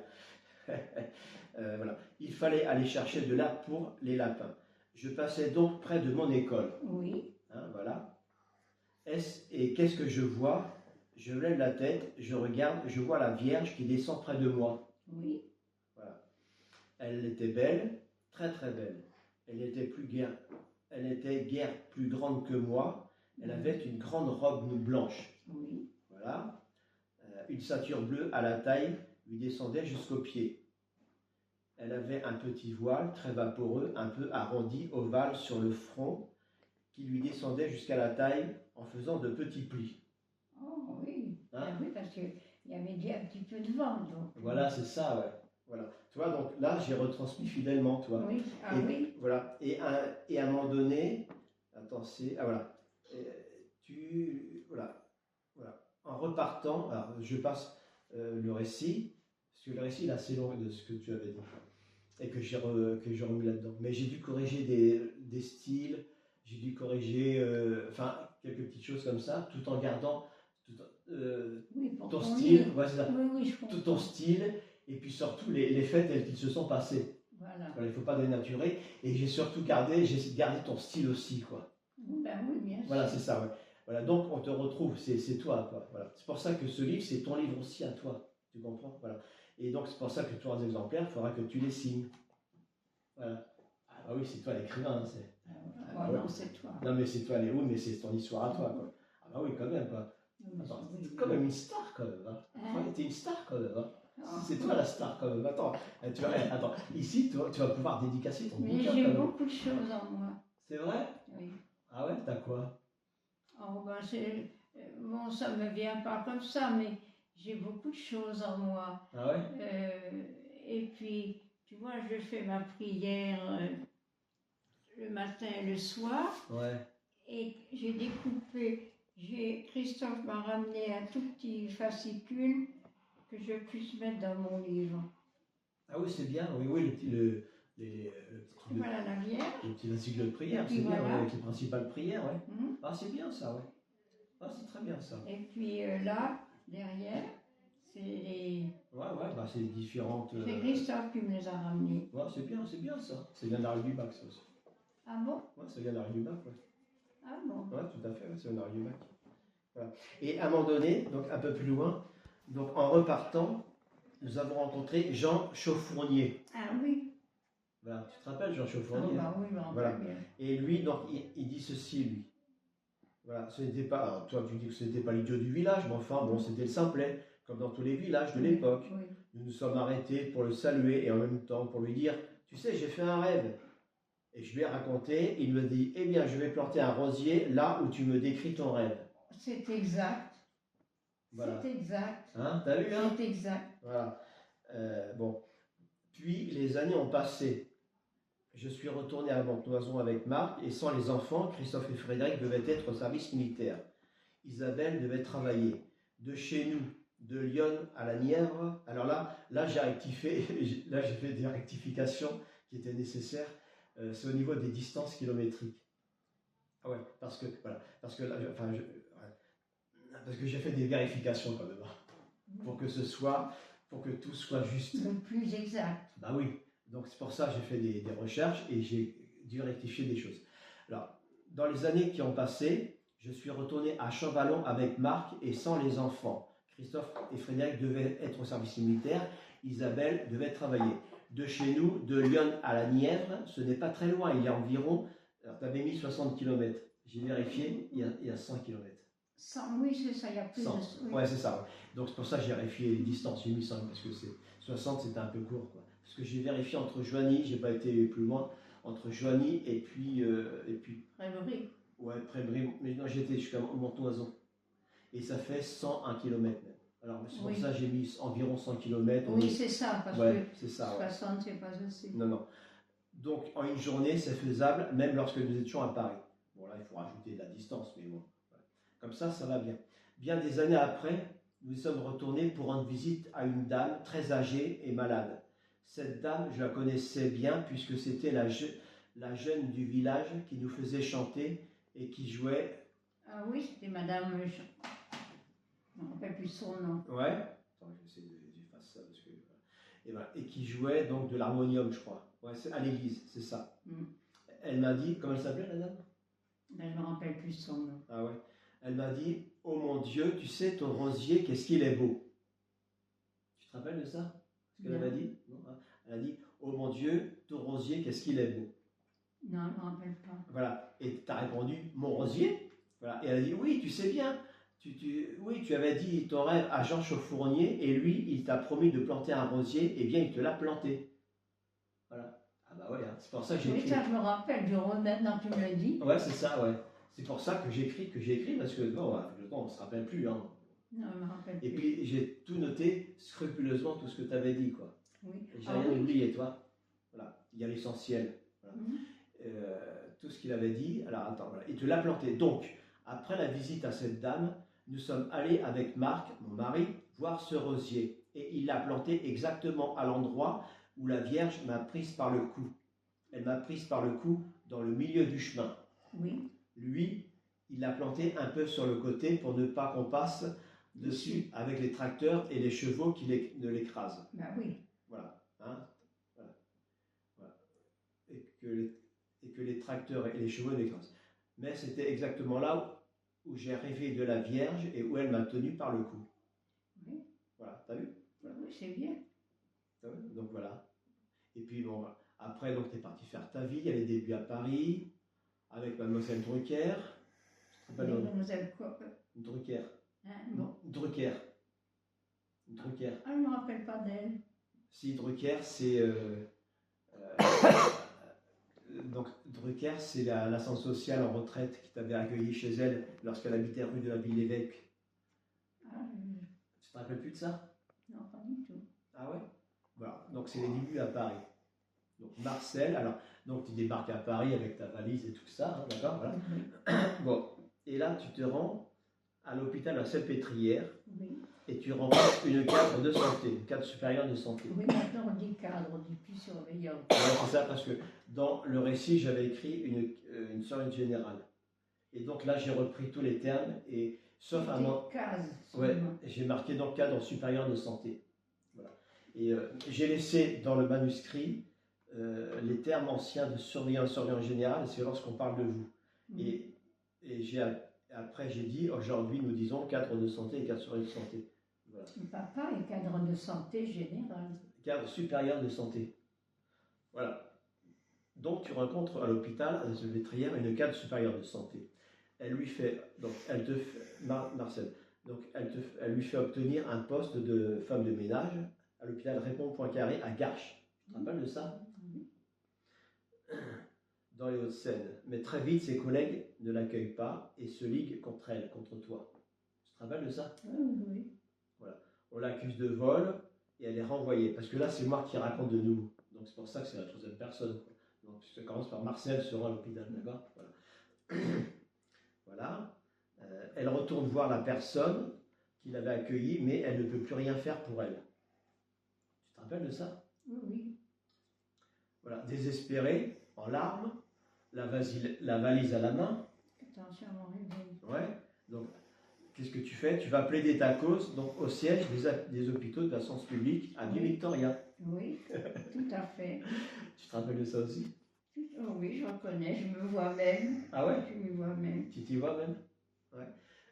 Voilà. Il fallait aller chercher de l'herbe pour les lapins. Je passais donc près de mon école. Oui. Hein, voilà. Et qu'est-ce que je vois? Je lève la tête, je regarde, je vois la Vierge qui descend près de moi. Oui. Voilà. Elle était belle, très très belle. Elle était guère plus grande que moi. Elle avait une grande robe blanche. Oui. Voilà. Une ceinture bleue à la taille lui descendait jusqu'aux pieds. Elle avait un petit voile très vaporeux, un peu arrondi, ovale sur le front, qui lui descendait jusqu'à la taille en faisant de petits plis. Oh oui. Hein? Oui, parce qu'il y avait déjà un petit peu de vent. Donc. Voilà, c'est ça, ouais. Voilà. Tu vois, donc là, j'ai retransmis fidèlement, toi. Oui, oui. Voilà. Et à un moment donné, attends, voilà. Voilà. En repartant, alors je passe le récit, parce que le récit est assez long de ce que tu avais dit, et que j'ai remis là-dedans. Mais j'ai dû corriger des styles, j'ai dû corriger quelques petites choses comme ça, tout en gardant ton style, ouais, c'est ça. Oui, tout ton style, et puis surtout les faits tels qu'ils se sont passés. Voilà. Il ne faut pas dénaturer, et j'ai essayé de garder ton style aussi, quoi. Ben oui, bien sûr. Voilà, c'est ça, ouais. Voilà, donc on te retrouve, c'est toi, quoi. Voilà. C'est pour ça que ce livre, c'est ton livre aussi à toi, tu comprends? Voilà. Et donc c'est pour ça que tous les exemplaires, il faudra que tu les signes. Voilà. Ah bah oui, c'est toi l'écrivain, Non, c'est toi. Non mais c'est toi Léo, mais c'est ton histoire à toi, quoi. Ah bah oui, quand même, quoi. Attends, t'es quand même une star, quand même, hein. T'es une star, quand même, hein. C'est toi la star, quand même. Attends, ici, tu vas pouvoir dédicacer ton bouquin. Mais j'ai beaucoup de choses en moi. C'est vrai? Oui. Ah ouais, t'as quoi? Oh ben bon, ça me vient pas comme ça, mais j'ai beaucoup de choses en moi. Ah ouais? Et puis, tu vois, je fais ma prière le matin et le soir. Ouais. Et j'ai découpé, Christophe m'a ramené un tout petit fascicule que je puisse mettre dans mon livre. Ah oui, c'est bien, oui, oui, les trucs Voilà la Vierge. le petit cycle de prière, Et puis c'est bien, voilà. ouais, avec les principales prières, ouais. Mhm. Ah, c'est bien ça, ouais. Ah, c'est très bien ça. Et puis là, derrière, c'est les... Ouais, ouais, bah c'est différentes. C'est Christophe qui me les a ramenés. Ouais, c'est bien ça. C'est bien d'Arrive du Bac, ça aussi. Ah bon? Ouais, c'est bien d'Arrive du Bac, ouais. Ah bon? Ouais, tout à fait, ouais, c'est bien d'Arrive du Bac. Voilà. Et à un moment donné, donc un peu plus loin, donc en repartant, nous avons rencontré Jean Chauffournier. Ah oui. Voilà, tu te rappelles Jean Ah Chauffournier? bah oui, je me rappelle Voilà. bien. Et lui, donc, il dit ceci, lui. Voilà, ce n'était pas, alors, toi tu dis que ce n'était pas l'idiot du village, mais enfin bon, c'était le simplet, comme dans tous les villages de l'époque. Oui. Nous nous sommes arrêtés pour le saluer et en même temps pour lui dire, tu sais, j'ai fait un rêve. Et je lui ai raconté, il me dit, eh bien, je vais planter un rosier là où tu me décris ton rêve. C'est exact. Voilà. C'est exact. Hein, t'as vu, hein? C'est exact. Voilà. Bon. Puis les années ont passé. Je suis retourné à Montnoison avec Marc et sans les enfants, Christophe et Frédéric devaient être au service militaire. Isabelle devait travailler. De chez nous, de Lyon à la Nièvre. Alors là j'ai rectifié, là j'ai fait des rectifications qui étaient nécessaires. C'est au niveau des distances kilométriques. Ah ouais, parce que voilà, parce que là, parce que j'ai fait des vérifications quand même, hein, pour que tout soit juste. Le plus exact. Bah oui, donc c'est pour ça que j'ai fait des recherches et j'ai dû rectifier des choses. Alors, dans les années qui ont passé, je suis retourné à Champvallon avec Marc et sans les enfants. Christophe et Frédéric devaient être au service militaire, Isabelle devait travailler. De chez nous, de Lyon à la Nièvre, ce n'est pas très loin, il y a environ, alors tu avais mis 60 km, j'ai vérifié, il y a 100 km. 100, oui, c'est ça, il y a plus 100. de... Oui. Ouais, c'est ça. Ouais. Donc c'est pour ça que j'ai vérifié les distances, j'ai mis 100 parce que 60 c'était un peu court. Quoi. Parce que j'ai vérifié entre Joigny, j'ai pas été plus loin, entre Joigny et puis... Prébry. Ouais, Prébry, mais non, j'étais jusqu'à Montnoison. Et ça fait 101 km même. Alors c'est pour ça que j'ai mis environ 100 km. Oui, c'est ça, parce ouais, que c'est ça, 60, c'est pas assez. Non, non. Donc en une journée, c'est faisable, même lorsque nous étions à Paris. Bon là, il faut rajouter de la distance, mais bon. Comme ça va bien. Bien des années après, nous sommes retournés pour rendre visite à une dame très âgée et malade. Cette dame, je la connaissais bien puisque c'était la jeune du village qui nous faisait chanter et qui jouait... Ah oui, c'était Madame... Je ne me rappelle plus son nom. Ouais. Attends, j'essaie de faire ça parce que... Et, voilà. Et qui jouait donc de l'harmonium, je crois. Ouais, c'est à l'église, c'est ça. Elle m'a dit... Comment elle s'appelait, la dame? Je ne me rappelle plus son nom. Ah ouais. Elle m'a dit, oh mon Dieu, tu sais, ton rosier, qu'est-ce qu'il est beau. Tu te rappelles de ça? Ce qu'elle m'a dit? Non, hein. Elle a dit, oh mon Dieu, ton rosier, qu'est-ce qu'il est beau. Non, je ne me rappelle pas. Voilà. Et tu as répondu, mon rosier? Voilà. Et elle a dit, oui, tu sais bien. Oui, tu avais dit ton rêve à Jean Chauffournier et lui, il t'a promis de planter un rosier, et bien, il te l'a planté. Voilà. Ah bah ouais, hein. C'est pour ça que j'ai écrit. Oui, ça, je me rappelle, maintenant que tu me le dis. Ouais, c'est ça, ouais. C'est pour ça que j'écris, parce que bon, avec le temps, on ne se rappelle plus. Hein. Non, je me rappelle plus. Et puis, j'ai tout noté scrupuleusement, tout ce que tu avais dit, quoi. Oui. J'ai rien oublié, toi. Voilà, il y a l'essentiel. Voilà. Tout ce qu'il avait dit. Alors, attends, voilà. Il te l'a planté. Donc, après la visite à cette dame, nous sommes allés avec Marc, mon mari, voir ce rosier. Et il l'a planté exactement à l'endroit où la Vierge m'a prise par le cou. Elle m'a prise par le cou dans le milieu du chemin. Oui. Lui, il l'a planté un peu sur le côté pour ne pas qu'on passe dessus avec les tracteurs et les chevaux qui ne l'écrasent. Ben oui. Voilà. Hein, voilà. Et que les tracteurs et les chevaux l'écrasent. Mais c'était exactement là où j'ai rêvé de la Vierge et où elle m'a tenu par le cou. Oui. Voilà, t'as vu? Voilà. Oui, c'est bien. Donc voilà. Et puis bon, après, donc tu es parti faire ta vie, il y a les débuts à Paris, avec Mademoiselle Drucker. Mademoiselle quoi? Drucker. Hein, bon. Drucker. Ah, je ne me rappelle pas d'elle. Si, Drucker, c'est... donc, Drucker, c'est l'assistante sociale en retraite qui t'avait accueilli chez elle lorsqu'elle habitait rue de la Ville-l'Évêque. Ah, Tu te rappelles plus de ça? non, pas du tout. Ah ouais? Voilà, donc c'est les débuts à Paris. Donc Marcel, alors, donc tu débarques à Paris avec ta valise et tout ça, hein, d'accord, voilà. Bon, et là tu te rends à l'hôpital à Salpêtrière Oui. et tu rencontres une cadre de santé, une cadre supérieure de santé. Oui, maintenant on dit cadre, on dit plus surveillant. Ouais, c'est ça, parce que dans le récit, j'avais écrit une surveillance générale. Et donc là, j'ai repris tous les termes, et sauf un moment. Case. Ouais, j'ai marqué donc cadre supérieur de santé. Voilà. Et j'ai laissé dans le manuscrit les termes anciens de surveillant général, c'est lorsqu'on parle de vous. Et après, j'ai dit, aujourd'hui, nous disons cadre de santé et cadre supérieur de santé. Voilà. Papa est cadre de santé général. Cadre supérieur de santé. Voilà. Donc, tu rencontres à l'hôpital, à Salpêtrière, une cadre supérieure de santé. Elle lui fait, donc, Marcel, donc, elle lui fait obtenir un poste de femme de ménage à l'hôpital Raymond Poincaré à Garches. Tu te rappelles de ça? Dans les Hauts-de-Seine. Mais très vite, ses collègues ne l'accueillent pas et se liguent contre elle, contre toi. Tu te rappelles de ça? Oui. Voilà. On l'accuse de vol et elle est renvoyée. Parce que là, c'est moi qui raconte de nouveau. Donc c'est pour ça que c'est la troisième personne. Donc ça commence par Marcel se rend à l'hôpital, d'accord? Voilà. Voilà. Elle retourne voir la personne qui l'avait accueillie, mais elle ne peut plus rien faire pour elle. Tu te rappelles de ça? Oui. Voilà. Désespérée, en larmes, la valise à la main. Attention à mon réveil. Ouais. Donc, qu'est-ce que tu fais? Tu vas plaider ta cause donc, au siège des hôpitaux de la science publique à New Victoria. Oui, tout à fait. Tu te rappelles de ça aussi? Oh oui, je reconnais, je me vois même. Ah ouais? Je me vois même. Tu t'y vois même? Ouais.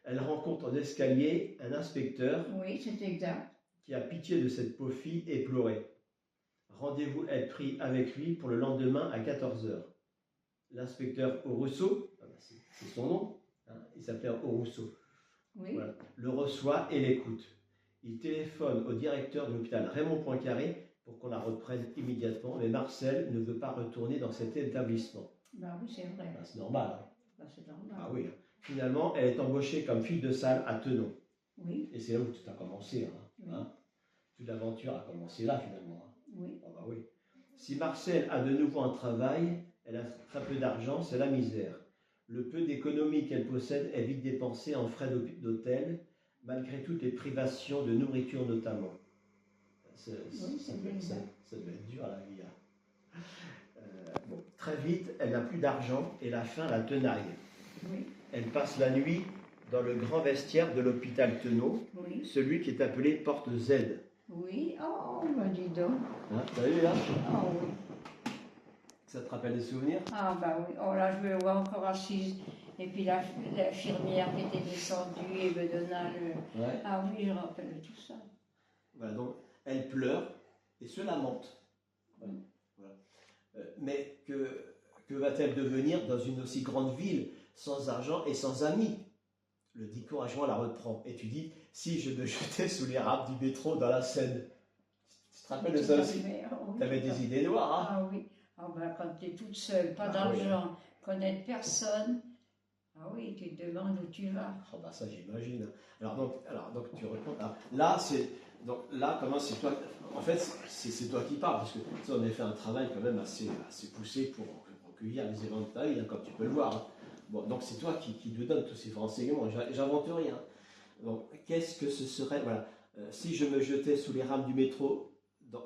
Elle rencontre en escalier un inspecteur. Oui, c'est exact. Qui a pitié de cette pauvre fille éplorée. Rendez-vous est pris avec lui pour le lendemain à 14 h. L'inspecteur Aurousseau, c'est son nom, hein, il s'appelait Aurousseau, Oui. voilà, le reçoit et l'écoute. Il téléphone au directeur de l'hôpital Raymond Poincaré pour qu'on la reprenne immédiatement, mais Marcel ne veut pas retourner dans cet établissement. Ben oui, c'est vrai. Ben, c'est normal. Hein. Ben, c'est normal. Ah oui. Finalement, elle est embauchée comme fille de salle à Tenon. Oui. Et c'est là où tout a commencé. Hein, oui. hein. Toute l'aventure a commencé là, finalement. Hein. Oui. Oh, bah oui. Si Marcel a de nouveau un travail, elle a très peu d'argent, c'est la misère. Le peu d'économie qu'elle possède est vite dépensé en frais d'hôtel, malgré toutes les privations de nourriture notamment. Ça doit être dur à la vie. Hein. Bon, très vite, elle n'a plus d'argent et la faim la tenaille. Oui. Elle passe la nuit dans le grand vestiaire de l'hôpital Tenon, oui. celui qui est appelé Porte Z. Oui, oh, ben dis donc. Hein, t'as vu là? Oh oui. Ça te rappelle des souvenirs? Ah ben oui, oh là je me vois encore assise. Et puis l'infirmière qui était descendue et me donna le... Ouais. Ah oui, je rappelle tout ça. Voilà, donc elle pleure et se lamente. Voilà. Voilà. Mais que va-t-elle devenir dans une aussi grande ville, sans argent et sans amis? Le découragement la reprend. Et tu dis, si je me jetais sous les rames du métro dans la Seine. Tu te rappelles de ça aussi? Tu avais des idées noires, hein? Ah oui. Ah ben, quand tu es toute seule, pas d'argent, connaître personne, ah oui, tu te demandes où tu vas. Oh bah ça j'imagine. Alors donc tu réponds. Là comment c'est toi? En fait c'est toi qui parles parce que ça, on a fait un travail quand même assez poussé pour recueillir les éléments de ta vie, hein, comme tu peux le voir. Hein. Bon, donc c'est toi qui nous donne tous ces renseignements. J'invente rien. Donc qu'est-ce que ce serait? Voilà. Si je me jetais sous les rames du métro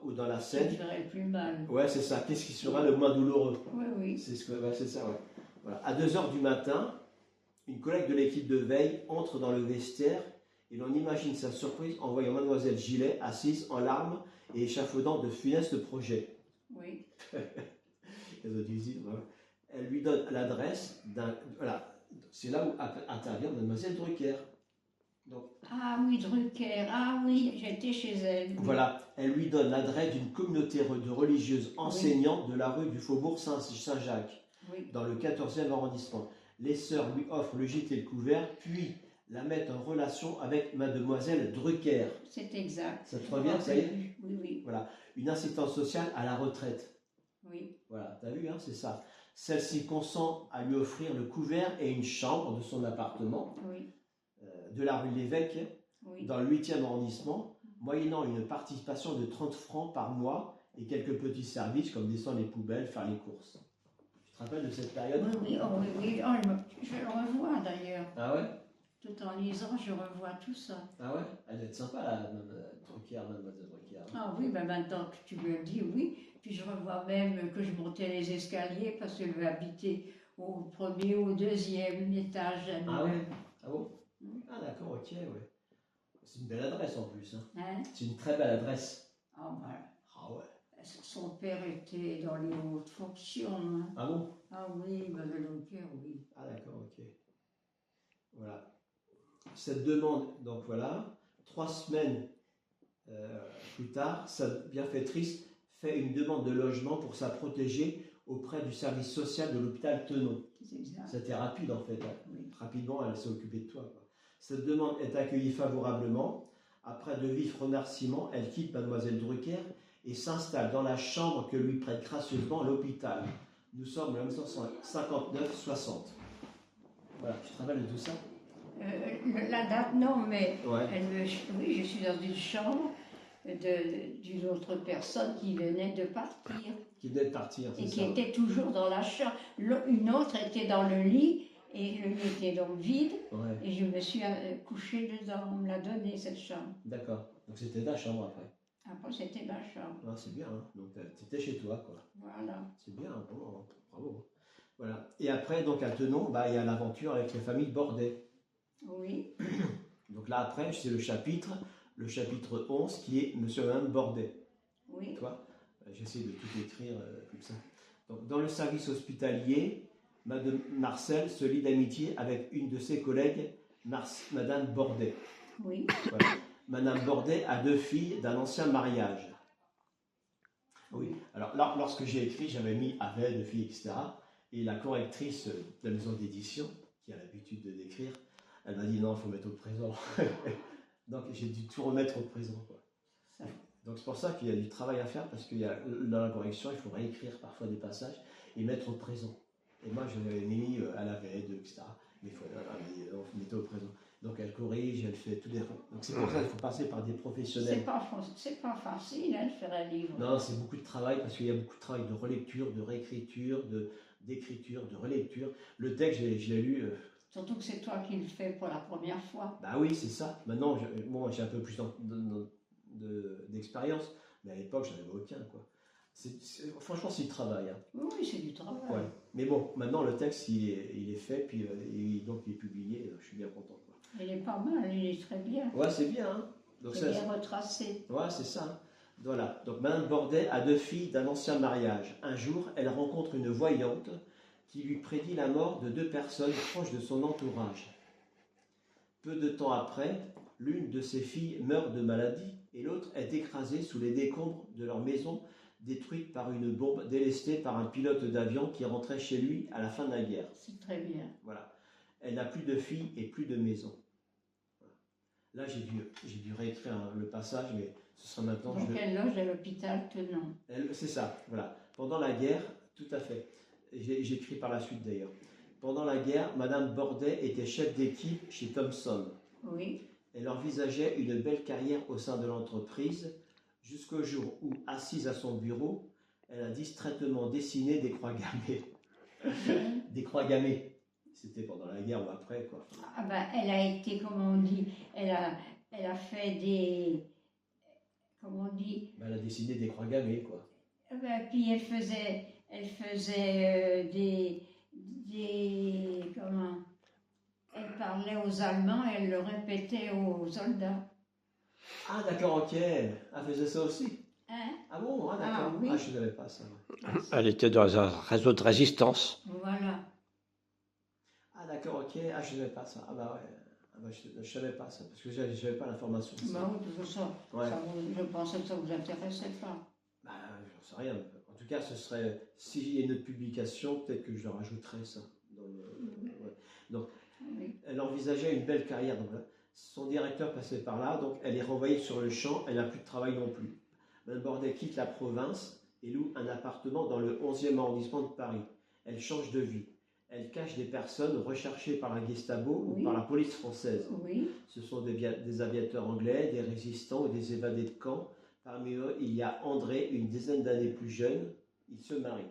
ou dans la Seine. Ça ferait le plus mal. Ouais, c'est ça. Qu'est-ce qui sera le moins douloureux? Oui. C'est ça, ouais. Voilà. À 2 h du matin, une collègue de l'équipe de veille entre dans le vestiaire et l'on imagine sa surprise en voyant Mademoiselle Gillet assise en larmes et échafaudant de funestes projets. Oui. Elle lui donne l'adresse d'un... Voilà. C'est là où intervient Mademoiselle Drucker. Donc, ah oui, Drucker, ah oui, j'étais chez elle. Oui. Voilà, elle lui donne l'adresse d'une communauté de religieuses enseignantes de la rue du Faubourg Saint-Jacques, dans le 14e arrondissement. Les sœurs lui offrent le gîte et le couvert, puis la mettent en relation avec Mademoiselle Drucker. C'est exact. Ça te revient, ça y est? Oui. Voilà, une assistante sociale à la retraite. Oui. Voilà, t'as vu, hein, c'est ça. Celle-ci consent à lui offrir le couvert et une chambre de son appartement. Oui. De la rue L'Évêque, dans le 8e arrondissement, moyennant une participation de 30 francs par mois et quelques petits services comme descendre les poubelles, faire les courses. Tu te rappelles de cette période? Oui, oh, je le revois d'ailleurs. Ah ouais? tout en lisant, je revois tout ça. Ah ouais? Elle doit être sympa, la Drucker, mademoiselle Drucker. Ah oui, ben maintenant que tu me le dis, oui. Puis je revois même que je montais les escaliers parce qu'elle veut habiter au premier ou au deuxième étage. Ah ouais? Ah bon? Mm. Ah d'accord, ok, ouais. C'est une belle adresse en plus. Hein. Hein? C'est une très belle adresse. Ah ben, Ah ouais. son père était dans les hautes fonctions. Hein. Ah bon? Ah oui, Mademoiselle Drucker, oui. Ah d'accord, ok. Voilà. Cette demande, donc voilà, 3 semaines plus tard, sa bienfaitrice fait une demande de logement pour sa protégée auprès du service social de l'hôpital Tenon. C'était rapide en fait. Hein. Oui. Rapidement, elle s'est occupée de toi. Quoi. Cette demande est accueillie favorablement. Après de vifs remerciements, elle quitte mademoiselle Drucker et s'installe dans la chambre que lui prête gracieusement l'hôpital. Nous sommes en 1959-60. Voilà, tu te rappelles de tout ça? La date, non, mais ouais. oui, je suis dans une chambre d'une autre personne qui venait de partir. Qui venait de partir, et qui ça. était toujours dans la chambre. Une autre était dans le lit, et le lit était donc vide, ouais. Et je me suis couchée dedans. On me l'a donné, cette chambre. D'accord. Donc c'était ta chambre après. Après, c'était ma chambre. Ah, c'est bien, hein. Donc tu étais chez toi, quoi. Voilà. C'est bien, bravo, bravo. Voilà. Et après, donc à Tenon, bah, il y a l'aventure avec la famille Bordet. Oui. Donc là, après, c'est le chapitre 11, qui est Monsieur et Madame Bordet. Oui. Toi, j'essaie de tout écrire comme ça. Donc, dans le service hospitalier, Madame Marcel se lie d'amitié avec une de ses collègues, Madame Bordet. Oui. Voilà. Madame Bordet a 2 filles d'un ancien mariage. Oui. Alors là, lorsque j'ai écrit, j'avais mis avait 2 filles, etc. Et la correctrice de la maison d'édition, qui a l'habitude de d'écrire, elle m'a dit non, il faut mettre au présent. Donc j'ai dû tout remettre au présent. Quoi. Ça. Donc c'est pour ça qu'il y a du travail à faire, parce que dans la correction, il faut réécrire parfois des passages et mettre au présent. Et moi, je l'avais mis à la veille, etc. Mais il faut mettre au présent. Donc elle corrige, elle fait tous les... Donc c'est pour ça qu'il faut passer par des professionnels. C'est pas facile hein, de faire un livre. Non, c'est beaucoup de travail, parce qu'il y a beaucoup de travail de relecture, de réécriture, d'écriture, de relecture. Le texte, je l'ai lu... Surtout que c'est toi qui le fais pour la première fois. Bah oui, c'est ça. Maintenant, moi, j'ai un peu plus d'expérience, mais à l'époque, j'en avais aucun, quoi. Franchement, c'est du travail. Hein. Oui, c'est du travail. Ouais. Mais bon, maintenant, le texte, il est fait, puis donc il est publié, je suis bien content, quoi. Il est pas mal, il est très bien. Ouais, c'est bien, hein. C'est bien retracé. Ouais, c'est ça. Hein. Voilà. Donc, Madame Bordet a 2 filles d'un ancien mariage. Un jour, elle rencontre une voyante qui lui prédit la mort de 2 personnes proches de son entourage. Peu de temps après, l'une de ses filles meurt de maladie et l'autre est écrasée sous les décombres de leur maison, détruite par une bombe délestée par un pilote d'avion qui rentrait chez lui à la fin de la guerre. C'est très bien. Voilà. Elle n'a plus de fille et plus de maison. Voilà. Là, j'ai dû réécrire le passage, mais ce sera maintenant... Donc elle loge à l'hôpital Tenon. C'est ça, voilà. Pendant la guerre, tout à fait. J'écris par la suite d'ailleurs. Pendant la guerre, Madame Bordet était chef d'équipe chez Thomson. Oui. Elle envisageait une belle carrière au sein de l'entreprise, jusqu'au jour où, assise à son bureau, elle a distraitement dessiné des croix gammées. Des croix gammées. C'était pendant la guerre ou après, quoi. Ah ben, elle a été, comment on dit, elle a fait des... Comment on dit? Ben, elle a dessiné des croix gammées, quoi. Ben, puis elle faisait des... Comment? Elle parlait aux Allemands et elle le répétait aux soldats. Ah, d'accord, ok. Elle faisait ça aussi. Hein? Ah bon, ah, d'accord. Ah, oui. Ah, je ne savais pas ça. Elle était dans un réseau de résistance. Voilà. Ah, d'accord, ok. Ah, je ne savais pas ça. Ah, bah ouais. Ah, bah, je ne savais pas ça, parce que je n'avais pas l'information. Bah oui, parce que ça, Ouais. je pensais que ça ne vous intéressait pas. Bah, j'en sais rien. En tout cas, ce serait, s'il y a une autre publication, peut-être que je le rajouterai ça. Ouais. Donc, Oui. elle envisageait une belle carrière. Donc, voilà. Son directeur passait par là, donc elle est renvoyée sur le champ, elle n'a plus de travail non plus. Mme Bordet quitte la province et loue un appartement dans le 11e arrondissement de Paris. Elle change de vie. Elle cache des personnes recherchées par la Gestapo Oui. ou par la police française. Oui. Ce sont des aviateurs anglais, des résistants ou des évadés de camp. Parmi eux, il y a André, une dizaine d'années plus jeune. Il se marie.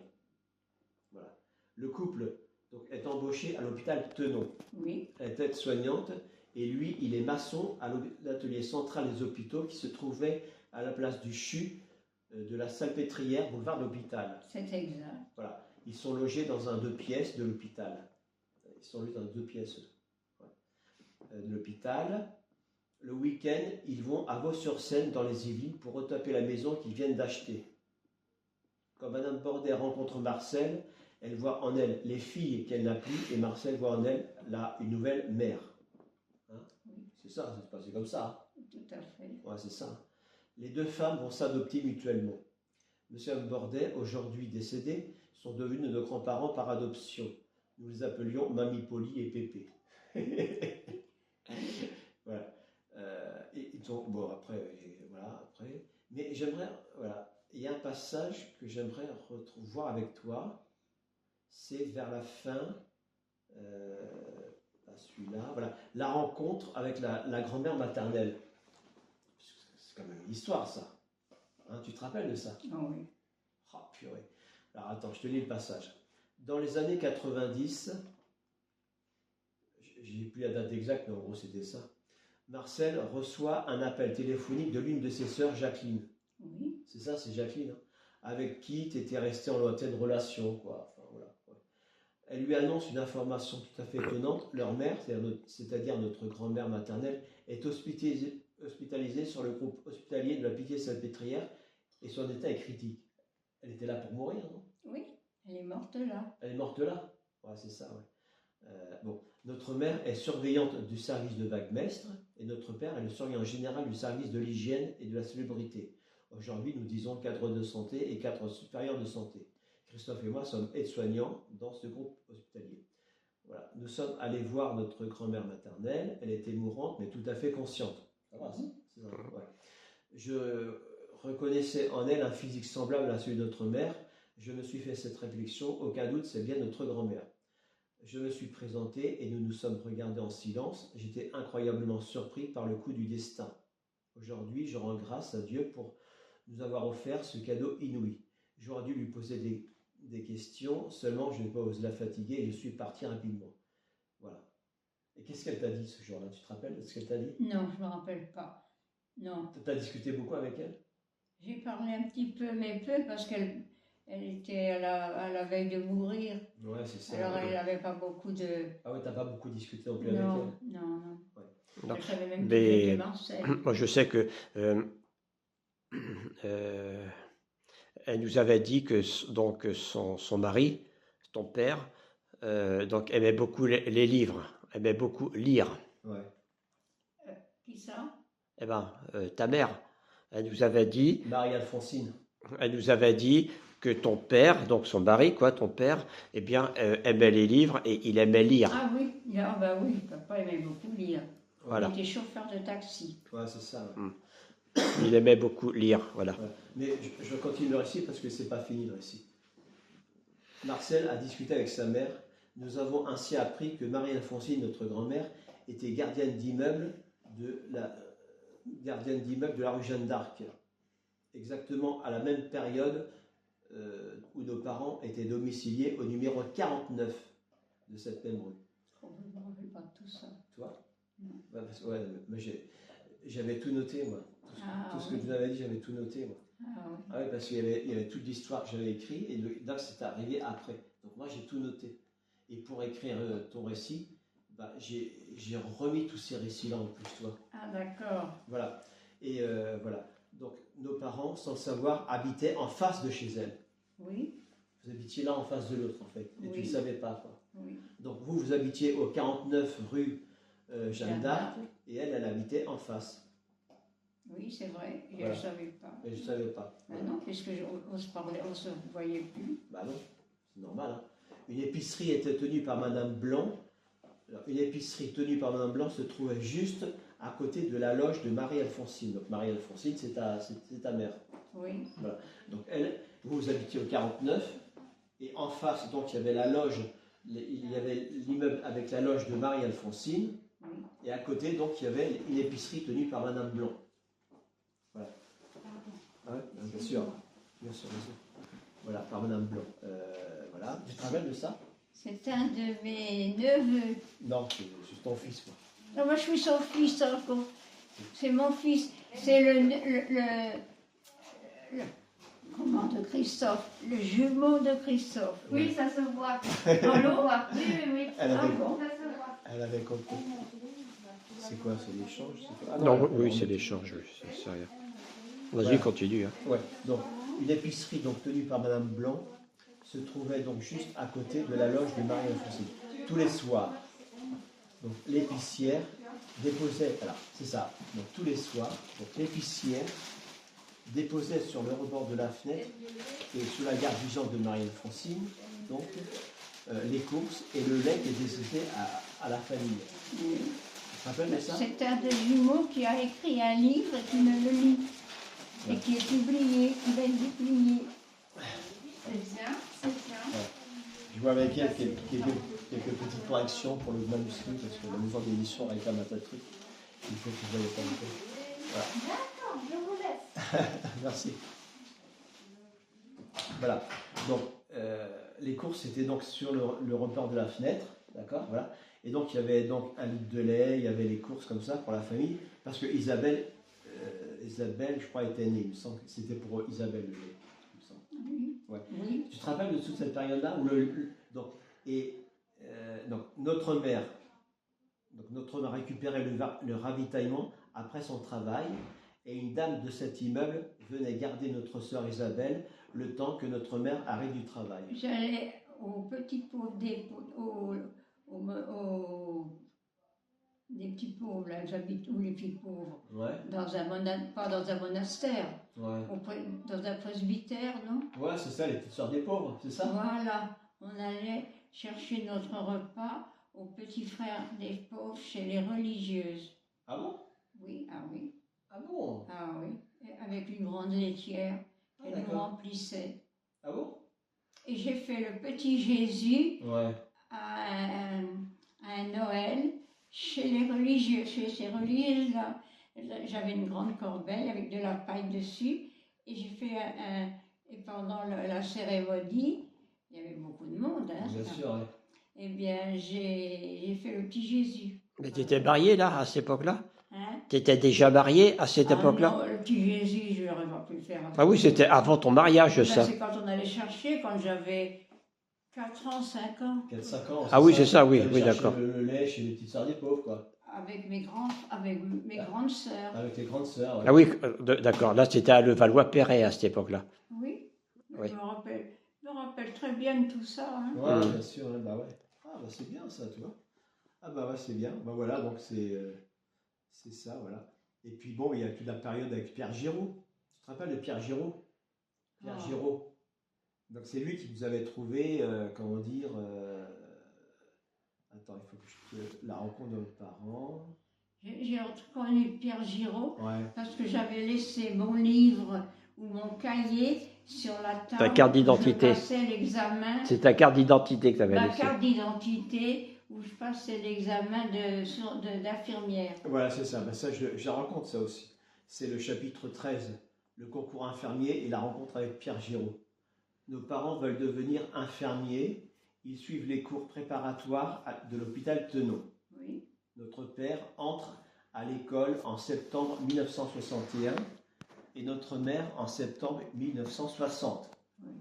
Voilà. Le couple donc, est embauché à l'hôpital Tenon. Oui. Elle est aide-soignante Et lui, il est maçon à l'atelier central des hôpitaux qui se trouvait à la place du CHU de la Salpêtrière, boulevard de l'Hôpital. C'est exact. Voilà. Ils sont logés dans un 2 pièces de l'hôpital. Ils sont logés dans 2 pièces de l'hôpital. Le week-end, ils vont à Vaux-sur-Seine, dans les Yvelines, pour retaper la maison qu'ils viennent d'acheter. Quand Madame Bordet rencontre Marcel, elle voit en elle les filles qu'elle n'a plus, et Marcel voit en elle une nouvelle mère. Hein? Oui. C'est ça, ça se passe comme ça. Tout à fait. Ouais, c'est ça. Les deux femmes vont s'adopter mutuellement. Monsieur et Madame Bordet, aujourd'hui décédés, sont devenus nos grands-parents par adoption. Nous les appelions Mamie Polly et Pépé. Voilà. Et donc, bon, après, voilà, après. Mais j'aimerais, voilà, il y a un passage que j'aimerais voir avec toi. C'est vers la fin, celui-là, voilà, la rencontre avec la grand-mère maternelle. C'est quand même une histoire, ça. Hein, tu te rappelles de ça? Ah oui. Oh, purée. Alors attends, je te lis le passage. Dans les années 90, j'ai plus la date exacte, mais en gros c'était ça. Marcel reçoit un appel téléphonique de l'une de ses sœurs, Jacqueline. Oui. C'est ça, c'est Jacqueline, hein, avec qui tu étais resté en lointaine relation, quoi. Enfin, voilà, ouais. Elle lui annonce une information tout à fait étonnante. Leur mère, c'est-à-dire notre grand-mère maternelle, est hospitalisée sur le groupe hospitalier de la Pitié-Salpêtrière et son état est critique. Elle était là pour mourir, non? Oui, elle est morte là. Elle est morte là? Ouais, c'est ça, ouais. Bon, notre mère est surveillante du service de vaguemestre et notre père est le surveillant général du service de l'hygiène et de la salubrité. Aujourd'hui, nous disons cadre de santé et cadre supérieur de santé. Christophe et moi sommes aides-soignants dans ce groupe hospitalier. Voilà. Nous sommes allés voir notre grand-mère maternelle. Elle était mourante, mais tout à fait consciente. Ça va, c'est ça, ouais. Je reconnaissais en elle un physique semblable à celui de notre mère. Je me suis fait cette réflexion. Aucun doute, c'est bien notre grand-mère. Je me suis présenté et nous nous sommes regardés en silence. J'étais incroyablement surpris par le coup du destin. Aujourd'hui, je rends grâce à Dieu pour nous avoir offert ce cadeau inouï. J'aurais dû lui poser des questions, seulement je n'ai pas osé la fatiguer et je suis parti rapidement. Voilà. Et qu'est-ce qu'elle t'a dit ce jour-là? Tu te rappelles de ce qu'elle t'a dit? Non, je ne me rappelle pas. Non. Tu as discuté beaucoup avec elle? J'ai parlé un petit peu, mais peu, parce qu'elle était à la veille de mourir. Ouais, c'est ça. Alors elle n'avait pas beaucoup de... Ah ouais, t'as pas beaucoup discuté non plus avec elle? Non, non. Ouais. Non. Elle savait même qui Mais était Marcel. moi, je sais que elle nous avait dit que donc son mari, ton père, donc aimait beaucoup les livres, aimait beaucoup lire. Ouais. Qui ça? Eh ben, ta mère, elle nous avait dit, Marie-Alphonsine. elle nous avait dit que ton père, donc son mari, quoi, ton père, eh bien, aimait les livres et il aimait lire. Ah oui, ah bah oui, papa aimait beaucoup lire. Voilà. Il était chauffeur de taxi. Ouais, c'est ça. Ouais. Il aimait beaucoup lire, voilà. Ouais. Mais je continue le récit parce que c'est pas fini le récit. Marcel a discuté avec sa mère. Nous avons ainsi appris que Marie-Alphonsine, notre grand-mère, était gardienne d'immeuble de la rue Jeanne d'Arc. Exactement à la même période où nos parents étaient domiciliés au numéro 49 de cette même rue. Oh, je ne me rappelle pas de tout ça. Toi? Non. Ouais, parce que, ouais, moi, j'avais tout noté, moi. Tout ce que tu m'avais dit, j'avais tout noté, moi. Ah oui. Ah oui, parce qu'il y avait toute l'histoire que j'avais écrite, et là, c'est arrivé après. Donc moi, j'ai tout noté. Et pour écrire ton récit, bah, j'ai remis tous ces récits-là en plus, toi. Ah d'accord. Voilà. Et voilà. Donc, nos parents, sans le savoir, habitaient en face de chez elle. Oui. Vous habitiez là en face de l'autre, en fait. Et tu ne Oui. savais pas, quoi. Oui. Donc, vous habitiez au 49 rue Jeanne d'Arc, et elle habitait en face. Oui, c'est vrai, je ne Voilà. savais pas. Mais je ne savais pas. Ah non, puisque on se parlait, on ne se voyait plus. Bah non, c'est normal. Hein. Une épicerie était tenue par Madame Blanc. Alors, une épicerie tenue par Madame Blanc se trouvait juste à côté de la loge de Marie-Alphonsine. Donc Marie-Alphonsine, c'est ta mère. Oui. Voilà. Donc elle, vous habitiez au 49, et en face, donc il y avait la loge, il y avait l'immeuble avec la loge de Marie-Alphonsine, Oui. et à côté, donc il y avait une épicerie tenue par Madame Blanc. Voilà. Ah ouais, bien sûr. Bien sûr, bien sûr. Voilà, par Madame Blanc. Voilà. Tu te rappelles de ça? C'est un de mes neveux. Non, c'est ton fils, quoi. Non, moi je suis son fils encore. C'est mon fils. C'est comment, de Christophe, le jumeau de Christophe. Oui, ça se voit. On le voit. Oui, oui, oui. Elle avait, bon. Ça se voit. elle avait compris. C'est quoi, c'est l'échange c'est quoi? Ah Non, elle- oui, elle- c'est l'échange, oui, c'est rien. Vas-y, continue. Hein. Ouais, donc une épicerie donc, tenue par Madame Blanc se trouvait donc juste à côté de la loge de Marie-Alphonsine. Tous les soirs, donc l'épicière déposait, alors c'est ça, donc tous les soirs, donc l'épicière déposait sur le rebord de la fenêtre et sous la garde vigilante de Marie-Alphonsine, donc les courses et le lait qui était destiné à la famille. Tu te rappelles de ça? C'est un des jumeaux qui a écrit un livre et qui me le lit. Et qui est publié, qui va être publié. C'est bien, c'est bien. Je vois avec elle quelques petites corrections pour le manuscrit, parce que la maison d'édition réclame un tas de trucs. Il faut que je voie pas voilà. D'accord, je vous laisse. Merci. Voilà. Donc, les courses étaient donc sur le rebord de la fenêtre, d'accord, voilà. Et donc, il y avait donc un litre de lait, il y avait les courses comme ça pour la famille, parce que Isabelle, je crois, était née, il me semble que c'était pour Isabelle le lait, il me semble. Oui. Ouais. Oui. Tu te rappelles de toute cette période-là où donc notre mère récupérait le ravitaillement après son travail et une dame de cet immeuble venait garder notre sœur Isabelle le temps que notre mère arrive du travail. J'allais aux petits pauvres, des petits pauvres, là, j'habite où les petits pauvres? Ouais, Pas dans un monastère, ouais. dans un presbytère, non? Ouais, c'est ça, les petites sœurs des pauvres, c'est ça? Voilà, on allait chercher notre repas aux petits frères des pauvres chez les religieuses. Ah bon? Oui, ah oui, Ah bon? ah oui, et avec une grande laitière, Ah, elle nous d'accord. remplissait. Ah bon? Et j'ai fait le petit Jésus Ouais. à un Noël chez les religieux, chez ces religieuses-là. J'avais une grande corbeille avec de la paille dessus et j'ai fait et pendant la cérémonie, il y avait beaucoup de monde. Hein, Bien sûr, ouais. Eh bien, j'ai fait le petit Jésus. Mais tu étais marié là, à cette époque-là? Hein? Tu étais déjà marié à cette époque-là? Non, le petit Jésus, je n'aurais pas pu le faire. Ah oui, c'était avant ton mariage, Ben, ça. c'est quand on allait chercher, quand j'avais 4 ans, 5 ans, 4-5 ans. Ah oui, c'est ça, oui, Aller oui, chercher d'accord. Le lait chez les petites sœurs des pauvres, quoi. avec mes grandes sœurs. Avec les grandes sœurs. Ouais. Ah oui, d'accord. Là, c'était à Levallois-Perret à cette époque-là. Oui, Oui. je me rappelle très bien de tout ça. Hein. Ouais, bien sûr, ouais, bah ouais. Ah bah c'est bien ça, tu vois. Ah bah ouais, c'est bien. Bah voilà, donc c'est ça, voilà. Et puis bon, il y a toute la période avec Pierre Giraud. Tu te rappelles de Pierre Giraud? Pierre Oh. Giraud. Donc c'est lui qui vous avait trouvé, comment dire... Attends, il faut que je la rencontre de nos parents. J'ai reconnu Pierre Giraud Ouais. parce que j'avais laissé mon livre ou mon cahier sur la table. Ta carte d'identité. Je passais l'examen. C'est ta carte d'identité que tu avais Ma laissée. carte d'identité où je passais l'examen d'infirmière. Voilà, c'est ça. Ben ça, je la rencontre ça aussi. C'est le chapitre 13, le concours infirmier et la rencontre avec Pierre Giraud. Nos parents veulent devenir infirmiers. Ils suivent les cours préparatoires de l'hôpital Tenon. Oui. Notre père entre à l'école en septembre 1961 et notre mère en septembre 1960. Oui.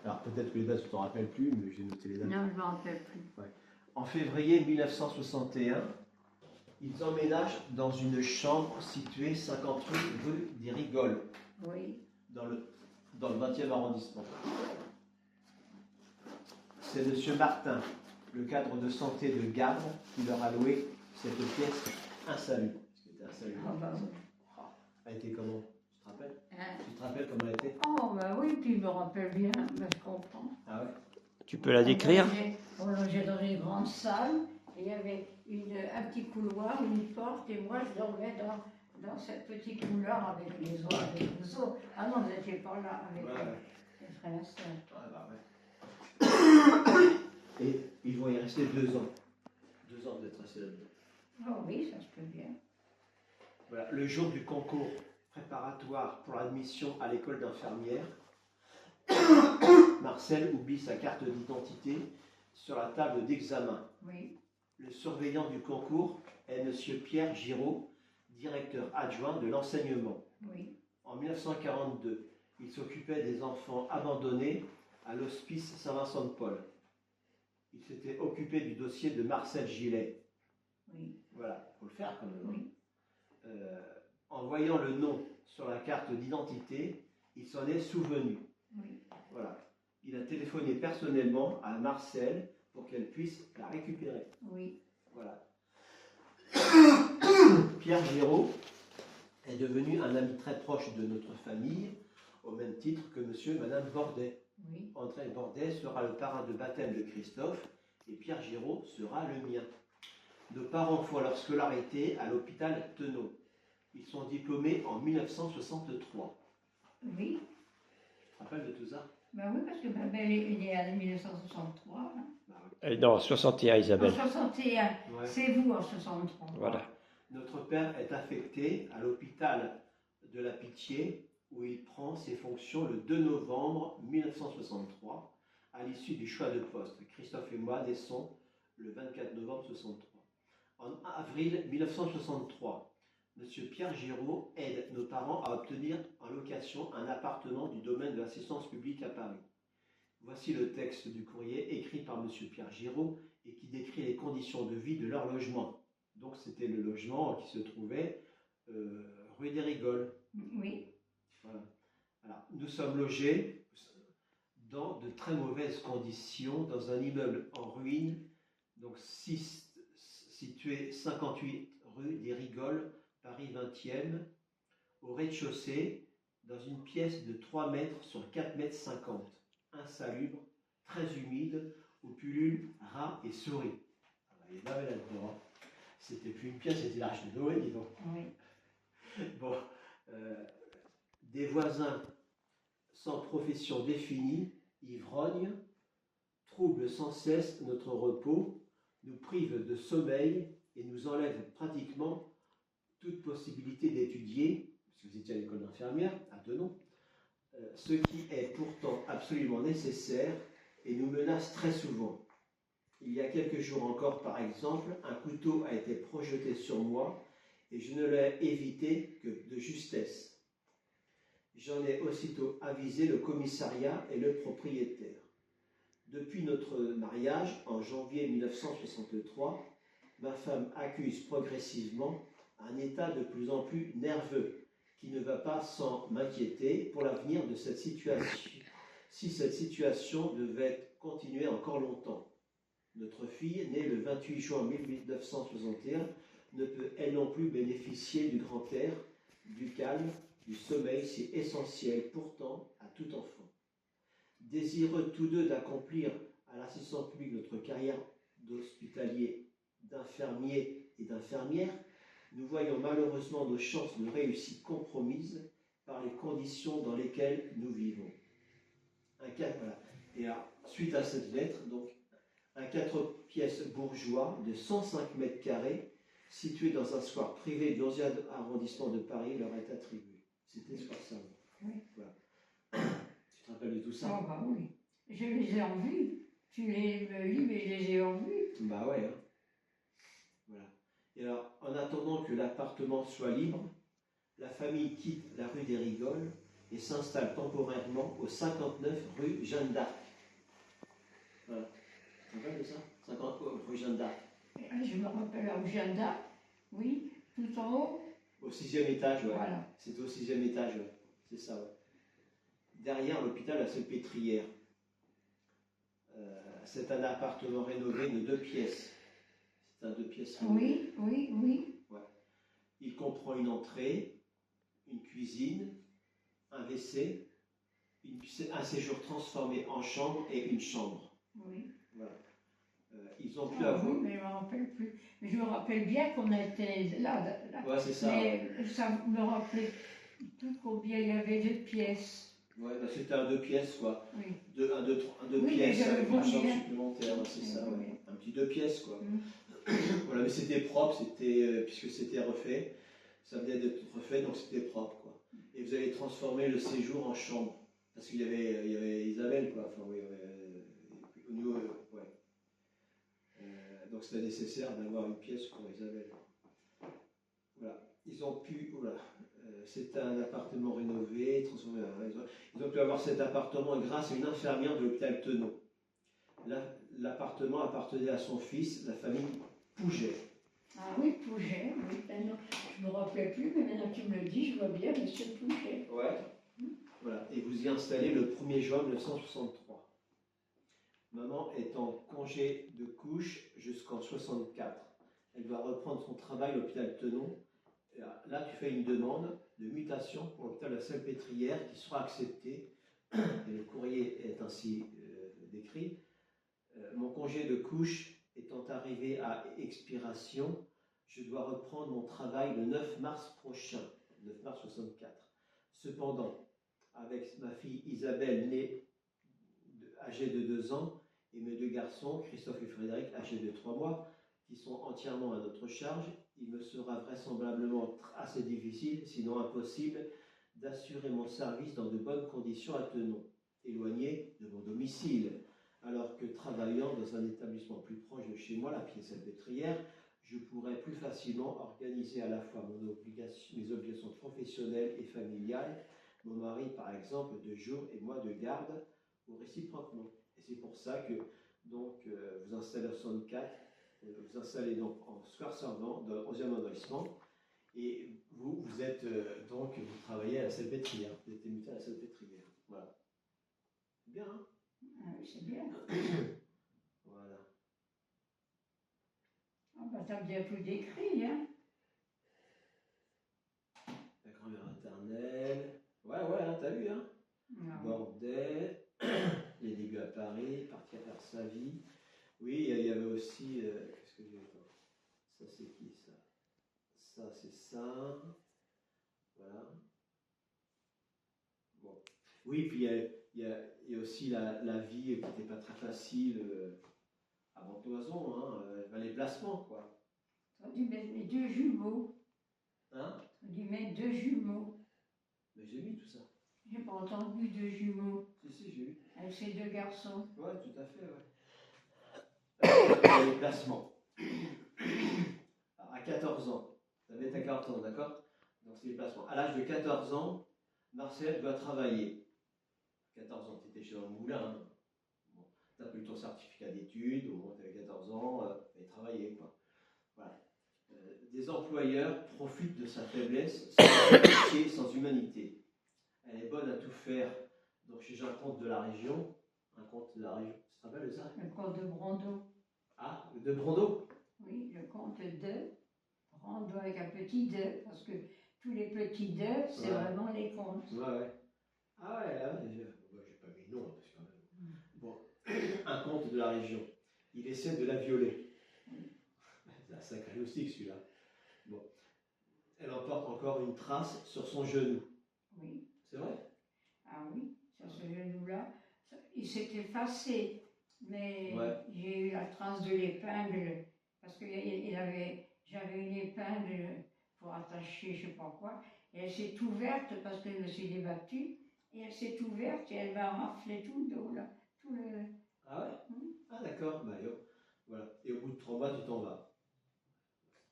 Alors peut-être que les dates, tu t'en rappelles plus, mais j'ai noté les dates. Non, je ne m'en rappelle plus. En février 1961, ils emménagent dans une chambre située 58 rue des Rigoles, Oui. dans le 20e arrondissement. C'est M. Martin, le cadre de santé de Garde, qui leur a loué cette pièce insalubre. C'était insalubre. Ah bah oui. Elle était comment? Tu te rappelles? Hein? Tu te rappelles comment elle était? Oh bah oui, puis je me rappelle bien, ben, je comprends. Ah ouais? Tu peux la décrire? On logeait dans une grande salle, et il y avait un petit couloir, une porte, et moi je dormais dans cette petite couloir avec les autres, avec les autres. Ah non, vous n'étiez pas là avec les frères et sœurs. Ouais, bah ouais. Et ils vont y rester 2 ans. 2 ans d'être restés là-dedans. Oh oui, ça se peut bien. Voilà, le jour du concours préparatoire pour l'admission à l'école d'infirmière, Marcel oublie sa carte d'identité sur la table d'examen. Oui. Le surveillant du concours est M. Pierre Giraud, directeur adjoint de l'enseignement. Oui. En 1942, il s'occupait des enfants abandonnés à l'hospice Saint-Vincent-de-Paul. Il s'était occupé du dossier de Marcel Gillet. Oui. Voilà, il faut le faire quand même. Oui. En voyant le nom sur la carte d'identité, il s'en est souvenu. Oui. Voilà. Il a téléphoné personnellement à Marcel pour qu'elle puisse la récupérer. Oui. Voilà. Pierre Giraud est devenu un ami très proche de notre famille, au même titre que monsieur et madame Bordet. Oui. André Bordet sera le parrain de baptême de Christophe et Pierre Giraud sera le mien. Nos parents font leur scolarité à l'hôpital Tenot. Ils sont diplômés en 1963. Oui. Tu te rappelles de tout ça? Ben oui, parce que ma belle est née en 1963. Hein. Non, 61, En Isabelle. 61. Ouais. C'est vous en 63. Voilà. Notre père est affecté à l'hôpital de la Pitié, où il prend ses fonctions le 2 novembre 1963, à l'issue du choix de poste. Christophe et moi naissons le 24 novembre 1963. En avril 1963, M. Pierre Giraud aide nos parents à obtenir en location un appartement du domaine de l'assistance publique à Paris. Voici le texte du courrier écrit par M. Pierre Giraud et qui décrit les conditions de vie de leur logement. Donc c'était le logement qui se trouvait rue des Rigoles. Oui. Voilà. Alors, nous sommes logés dans de très mauvaises conditions dans un immeuble en ruine, donc situé 58 rue des Rigoles, Paris 20e, au rez-de-chaussée, dans une pièce de 3 mètres sur 4 mètres 50, insalubre, très humide, où pullulent rats et souris. Alors, il est pas là-dedans. C'était plus une pièce, c'était l'arche de Noé, dis donc. Oui. Bon, des voisins sans profession définie, ivrognes, troublent sans cesse notre repos, nous privent de sommeil et nous enlèvent pratiquement toute possibilité d'étudier, parce que vous étiez à l'école d'infirmière, à Tenon, ce qui est pourtant absolument nécessaire et nous menace très souvent. Il y a quelques jours encore, par exemple, un couteau a été projeté sur moi et je ne l'ai évité que de justesse. J'en ai aussitôt avisé le commissariat et le propriétaire. Depuis notre mariage, en janvier 1963, ma femme accuse progressivement un état de plus en plus nerveux qui ne va pas sans m'inquiéter pour l'avenir de cette situation, si cette situation devait continuer encore longtemps. Notre fille, née le 28 juin 1961, ne peut elle non plus bénéficier du grand air, du calme, du sommeil si essentiel pourtant à tout enfant. Désireux tous deux d'accomplir à l'assistance publique notre carrière d'hospitalier, d'infirmier et d'infirmière, nous voyons malheureusement nos chances de réussite compromises par les conditions dans lesquelles nous vivons. Voilà. Et alors, suite à cette lettre, donc, un 4 pièces bourgeois de 105 mètres carrés, situé dans un square privé du 11e arrondissement de Paris, leur est attribué. C'était Square Salon. Oui. Voilà. Tu te rappelles de tout ça? Oh, bah oui. Je les ai en vue. Tu les lis, mais je les ai en vue. Bah ouais. Hein. Voilà. Et alors, en attendant que l'appartement soit libre, la famille quitte la rue des Rigoles et s'installe temporairement au 59 rue Jeanne d'Arc. Voilà. Tu te rappelles de ça? 50 rue Jeanne d'Arc. Je me rappelle à Jeanne d'Arc. Oui, tout en haut. Au 6e étage, ouais. Voilà. C'était au 6e étage, ouais. C'est ça, ouais. Derrière l'hôpital, la Salpêtrière. C'est un appartement rénové de 2 pièces. C'est un 2 pièces rénové. Oui. Ouais. Il comprend une entrée, une cuisine, un WC, un séjour transformé en chambre et une chambre. Oui. Voilà. Ils ont pu Ah, avoir... oui, mais je ne me rappelle plus. Mais je me rappelle bien qu'on était là. Ouais, c'est ça. Mais ça me rappelait plus combien il y avait de pièces. Ouais, bah c'était un 2 pièces, quoi. Oui. Un deux Oui, pièces mais je avec vois une chambre bien. supplémentaire, c'est ça, Oui, ouais. oui. Un petit 2 pièces, quoi. Mm. Voilà, mais c'était propre, puisque c'était refait, ça venait d'être refait, donc c'était propre, quoi. Et vous avez transformé le séjour en chambre, parce qu'il y avait Isabelle, quoi. Enfin, oui, au niveau, ouais. Donc c'était nécessaire d'avoir une pièce pour Isabelle. voilà. Ils ont pu, voilà, c'est un appartement rénové, transformé. Ils ont pu avoir cet appartement grâce à une infirmière de l'hôpital Tenon. L'appartement appartenait à son fils, la famille Pouget. Ah oui, Pouget, oui. Maintenant, je ne me rappelais plus, mais maintenant que tu me le dis, je vois bien Monsieur Pouget. Ouais. Voilà. Et vous y installez le 1er juin 1963. Maman est en congé de couche jusqu'en 64. Elle doit reprendre son travail à l'hôpital Tenon. Là, tu fais une demande de mutation pour l'hôpital de la Salpêtrière qui sera acceptée. Et le courrier est ainsi décrit. Mon congé de couche étant arrivé à expiration, je dois reprendre mon travail le 9 mars prochain, 9 mars 64. Cependant, avec ma fille Isabelle, âgée de 2 ans, et mes 2 garçons, Christophe et Frédéric, âgés de 3 mois, qui sont entièrement à notre charge, il me sera vraisemblablement assez difficile, sinon impossible, d'assurer mon service dans de bonnes conditions à Tenon, éloigné de mon domicile, alors que travaillant dans un établissement plus proche de chez moi, la Pied-Salpêtrière, je pourrais plus facilement organiser à la fois mes obligations professionnelles et familiales, mon mari par exemple de jour et moi de garde, ou réciproquement. Et c'est pour ça que donc, vous installez en 64, vous installez donc en Square Servant, dans le 11e arrondissement, et vous êtes donc, vous travaillez à la Salpêtrière, vous êtes muté à la Salpêtrière. Voilà. Bien, hein? Ah oui, c'est bien. Voilà. Ah bah, t'as bien tout décrit, hein. La grand-mère maternelle. Ouais, hein, t'as vu, hein? Ah, Bordet, les débuts à Paris, partir faire sa vie. Oui, il y avait aussi. Qu'est-ce que j'ai? Ça, c'est qui ça? Ça, c'est ça. Voilà. Bon. Oui, puis il y a aussi la vie qui n'était pas très facile avant Cloison, hein, les placements, quoi. t'aurais dû mettre mes 2 jumeaux. Hein? T'aurais dû mettre 2 jumeaux. Mais j'ai mis tout ça. J'ai pas entendu 2 jumeaux. Si, j'ai eu. Avec ces 2 garçons. Ouais, tout à fait, ouais. Les placements. À 14 ans. Ça va être à 40 ans, d'accord? Donc c'est les placements. À l'âge de 14 ans, Marcel doit travailler. 14 ans, tu étais chez un moulin. Hein. Bon, tu as plus ton certificat d'études, au moins tu avais 14 ans, et travailler, quoi. Voilà. Des employeurs profitent de sa faiblesse sans métier, sans humanité. Elle est bonne à tout faire. Donc chez un comte de la région, tu te rappelles de ça? Le comte de Brando. Ah, de Brando? Oui, le comte de Brando avec un petit de, parce que tous les petits de, c'est vraiment les comtes. Ouais. Ah ouais, j'ai pas mis non, parce que quand même. Bon, un comte de la région. Il essaie de la violer. C'est un sacré loustic celui-là. Bon. Elle emporte encore une trace sur son genou. Oui. C'est vrai? Ah oui, sur ce genou-là. Il s'est effacé, mais j'ai eu la trace de l'épingle, parce que j'avais une épingle pour attacher je sais pas quoi, et elle s'est ouverte parce que je me suis débattue, et elle s'est ouverte et elle m'a raflé tout le dos, là. Tout le... Ah ouais? Ah d'accord, bah voilà. Et au bout de 3 mois, tu t'en vas.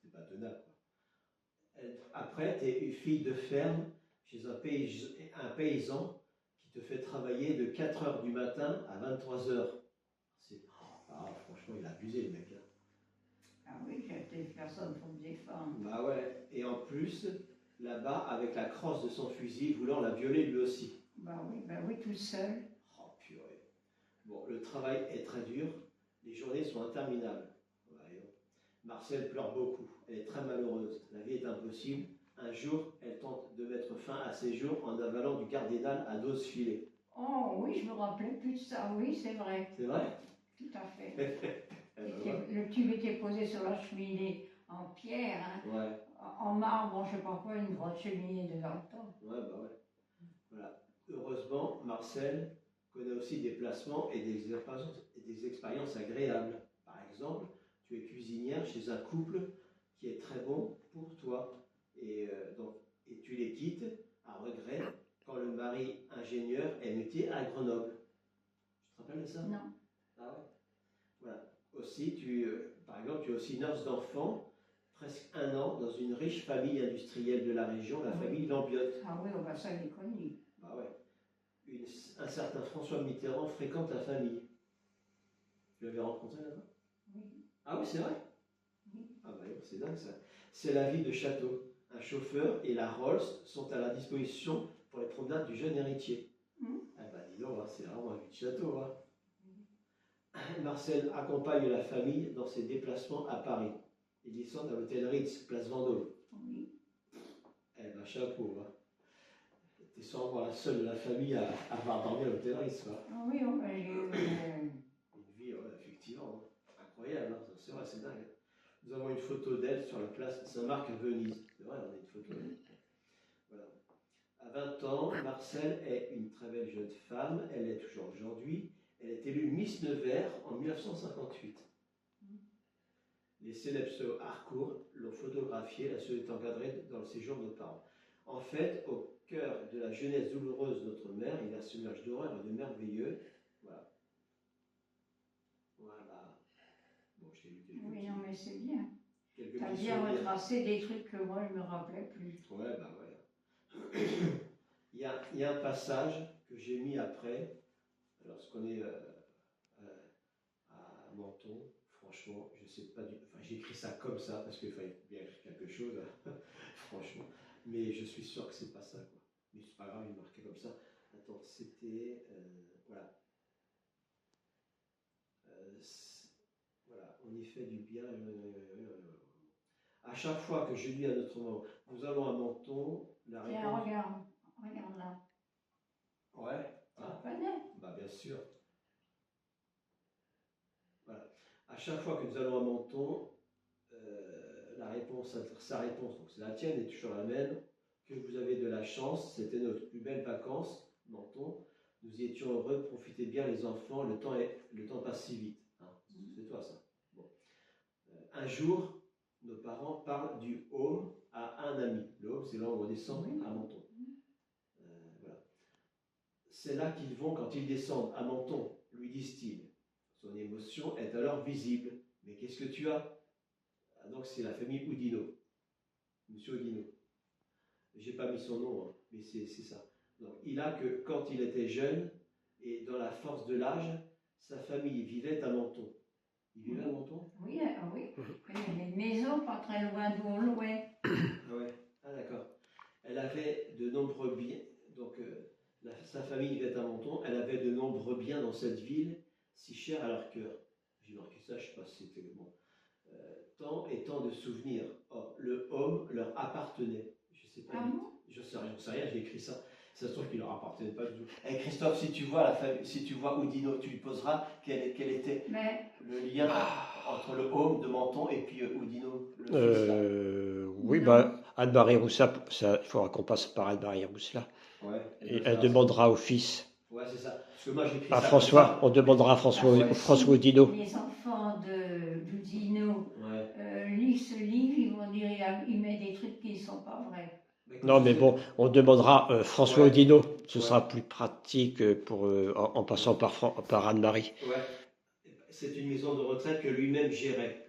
C'était pas tenable, quoi. Après, tu es une fille de ferme chez un paysan qui te fait travailler de 4h du matin à 23h. Franchement, il a abusé, le mec. Hein. Ah oui, j'étais personne pour me défendre. Bah ouais, et en plus, là-bas, avec la crosse de son fusil, voulant la violer lui aussi. Bah oui, tout seul. Oh purée. Bon, le travail est très dur, les journées sont interminables. Marcel pleure beaucoup, elle est très malheureuse, la vie est impossible. Un jour, elle tente de mettre fin à ses jours en avalant du cardinal à dose filée. Oh oui, je me rappelais plus de ça, oui, c'est vrai. C'est vrai? Tout à fait. Le tube était posé sur la cheminée en pierre, hein, en marbre, je ne sais pas quoi, une grande cheminée de 20 ans. Ouais. Voilà. Heureusement, Marcel connaît aussi des placements et des expériences agréables. Par exemple, tu es cuisinière chez un couple qui est très bon pour toi. Et tu les quittes à regret quand le mari ingénieur est muté à Grenoble. Tu te rappelles de ça? Non. Ah ouais. Voilà. Aussi, par exemple, tu es aussi nurse d'enfant presque 1 an dans une riche famille industrielle de la région, la famille Lambiotte. Ah oui, bah ça, il est connu. Bah ouais. Un certain François Mitterrand fréquente la famille. Tu l'avais rencontré là-bas? Oui. Ah oui, c'est vrai? Oui. Ah bah oui, c'est dingue ça. C'est la ville de Château. Un chauffeur et la Rolls sont à la disposition pour les promenades du jeune héritier. Ah bah dis donc, hein, c'est vraiment un vie de château. Hein. Marcel accompagne la famille dans ses déplacements à Paris. Ils descendent à l'hôtel Ritz, place Vendôme. Oui. Eh ben chapeau. Hein. T'es sûrement la seule de la famille à avoir dormi à l'hôtel Ritz. Quoi. Ah oui, oh, bah, j'ai eu... Une vie, ouais, effectivement, hein. Incroyable. Hein. C'est vrai, c'est dingue. Nous avons une photo d'elle sur la place Saint-Marc à Venise. C'est vrai, on a une photo d'elle. Voilà. À 20 ans, Marcel est une très belle jeune femme. Elle est toujours aujourd'hui. Elle est élue Miss Nevers en 1958. Les célèbres sœurs Harcourt l'ont photographiée, la seule est encadrée dans le séjour de nos parents. En fait, au cœur de la jeunesse douloureuse de notre mère, il y a ce mélange d'horreur et de merveilleux. Voilà. Voilà. Bon, je t'ai lu quelques Oui, non, mais c'est bien. quelques T'as petits bien souvenirs. retracé des trucs que moi, je ne me rappelais plus. Ouais, bah ouais. Il y a un passage que j'ai mis après, lorsqu'on est à Menton. Franchement, je sais pas du... Enfin, j'ai écrit ça comme ça parce qu'il fallait bien écrire quelque chose, hein. Franchement. Mais je suis sûr que c'est pas ça, quoi. Mais c'est pas grave, il est marqué comme ça. Attends, c'était... voilà. Voilà, on y fait du bien. À chaque fois que je dis à notre maman, nous allons à Menton, la réponse... Tiens, regarde là. Ouais. Tu reconnais? Bah bien sûr. Voilà. À chaque fois que nous allons à Menton, la réponse, sa réponse, donc c'est la tienne, est toujours la même. Que vous avez de la chance, c'était notre plus belle vacances, Menton. Nous y étions heureux, profitez bien les enfants, le temps passe si vite. Hein. C'est toi ça. Bon. Un jour, nos parents parlent du home à un ami. Le home, c'est là où on descend à Menton. Voilà. C'est là qu'ils vont quand ils descendent à Menton, lui disent-ils. Son émotion est alors visible. Mais qu'est-ce que tu as? Ah, donc c'est la famille Oudinot. Monsieur Oudinot. J'ai pas mis son nom, hein, mais c'est ça. Donc, il a que quand il était jeune et dans la force de l'âge, sa famille vivait à Menton. Il vivait à Menton? Oui, oui. Il y avait une maison pas très loin d'où on louait. Ah ouais. Ah d'accord. Elle avait de nombreux biens. Donc sa famille vivait à Menton. Elle avait de nombreux biens dans cette ville, si chère à leur cœur. J'ai marqué ça, je ne sais pas si c'était bon. Tant et tant de souvenirs. Or, le homme leur appartenait. Je sais pas. Ah bon? Je sais rien, j'ai écrit ça. Ça se trouve qu'il leur appartenait pas du tout. Et Christophe, si tu vois la famille, si tu vois Oudinot, tu lui poseras quel était le lien entre le homme de Menton et puis Oudinot, le fils là. Oui, bah, Anne-Marie Rousseau, il faudra qu'on passe par Anne-Marie Rousseau. Ouais, Et elle demandera au fils. Ouais, c'est ça. Parce que moi, j'ai écrit À ça François, on demandera à François Oudinot. Les enfants d'Oudinot lisent ce livre, ils vont dire il met des trucs qui ne sont pas vrais. Non, mais bon, on demandera François Oudinot. Ce sera plus pratique en passant par Anne-Marie. Ouais. C'est une maison de retraite que lui-même gérait.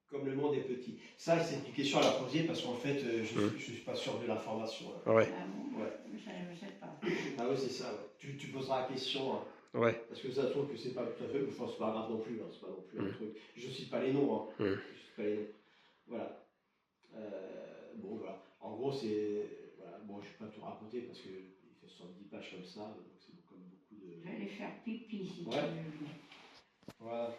Comme le monde est petit. Ça, c'est une question à la poser parce qu'en fait, je ne suis pas sûr de l'information. Hein. Ouais. Ah bon, Ouais. je ne sais pas. Ah oui, c'est ça. Ouais. Tu poseras la question. Hein. Ouais. Parce que ça se trouve que c'est pas tout à fait. Enfin, c'est pas grave non plus. Hein. C'est pas non plus un truc. Je ne cite pas les noms. Hein. Je cite pas les noms. Voilà. Bon, voilà. En gros, c'est. Voilà. Bon, je ne vais pas tout raconter parce qu'il fait 70 pages comme ça. Donc, c'est comme beaucoup de. Je vais aller faire pipi si tu Ouais. veux. Voilà.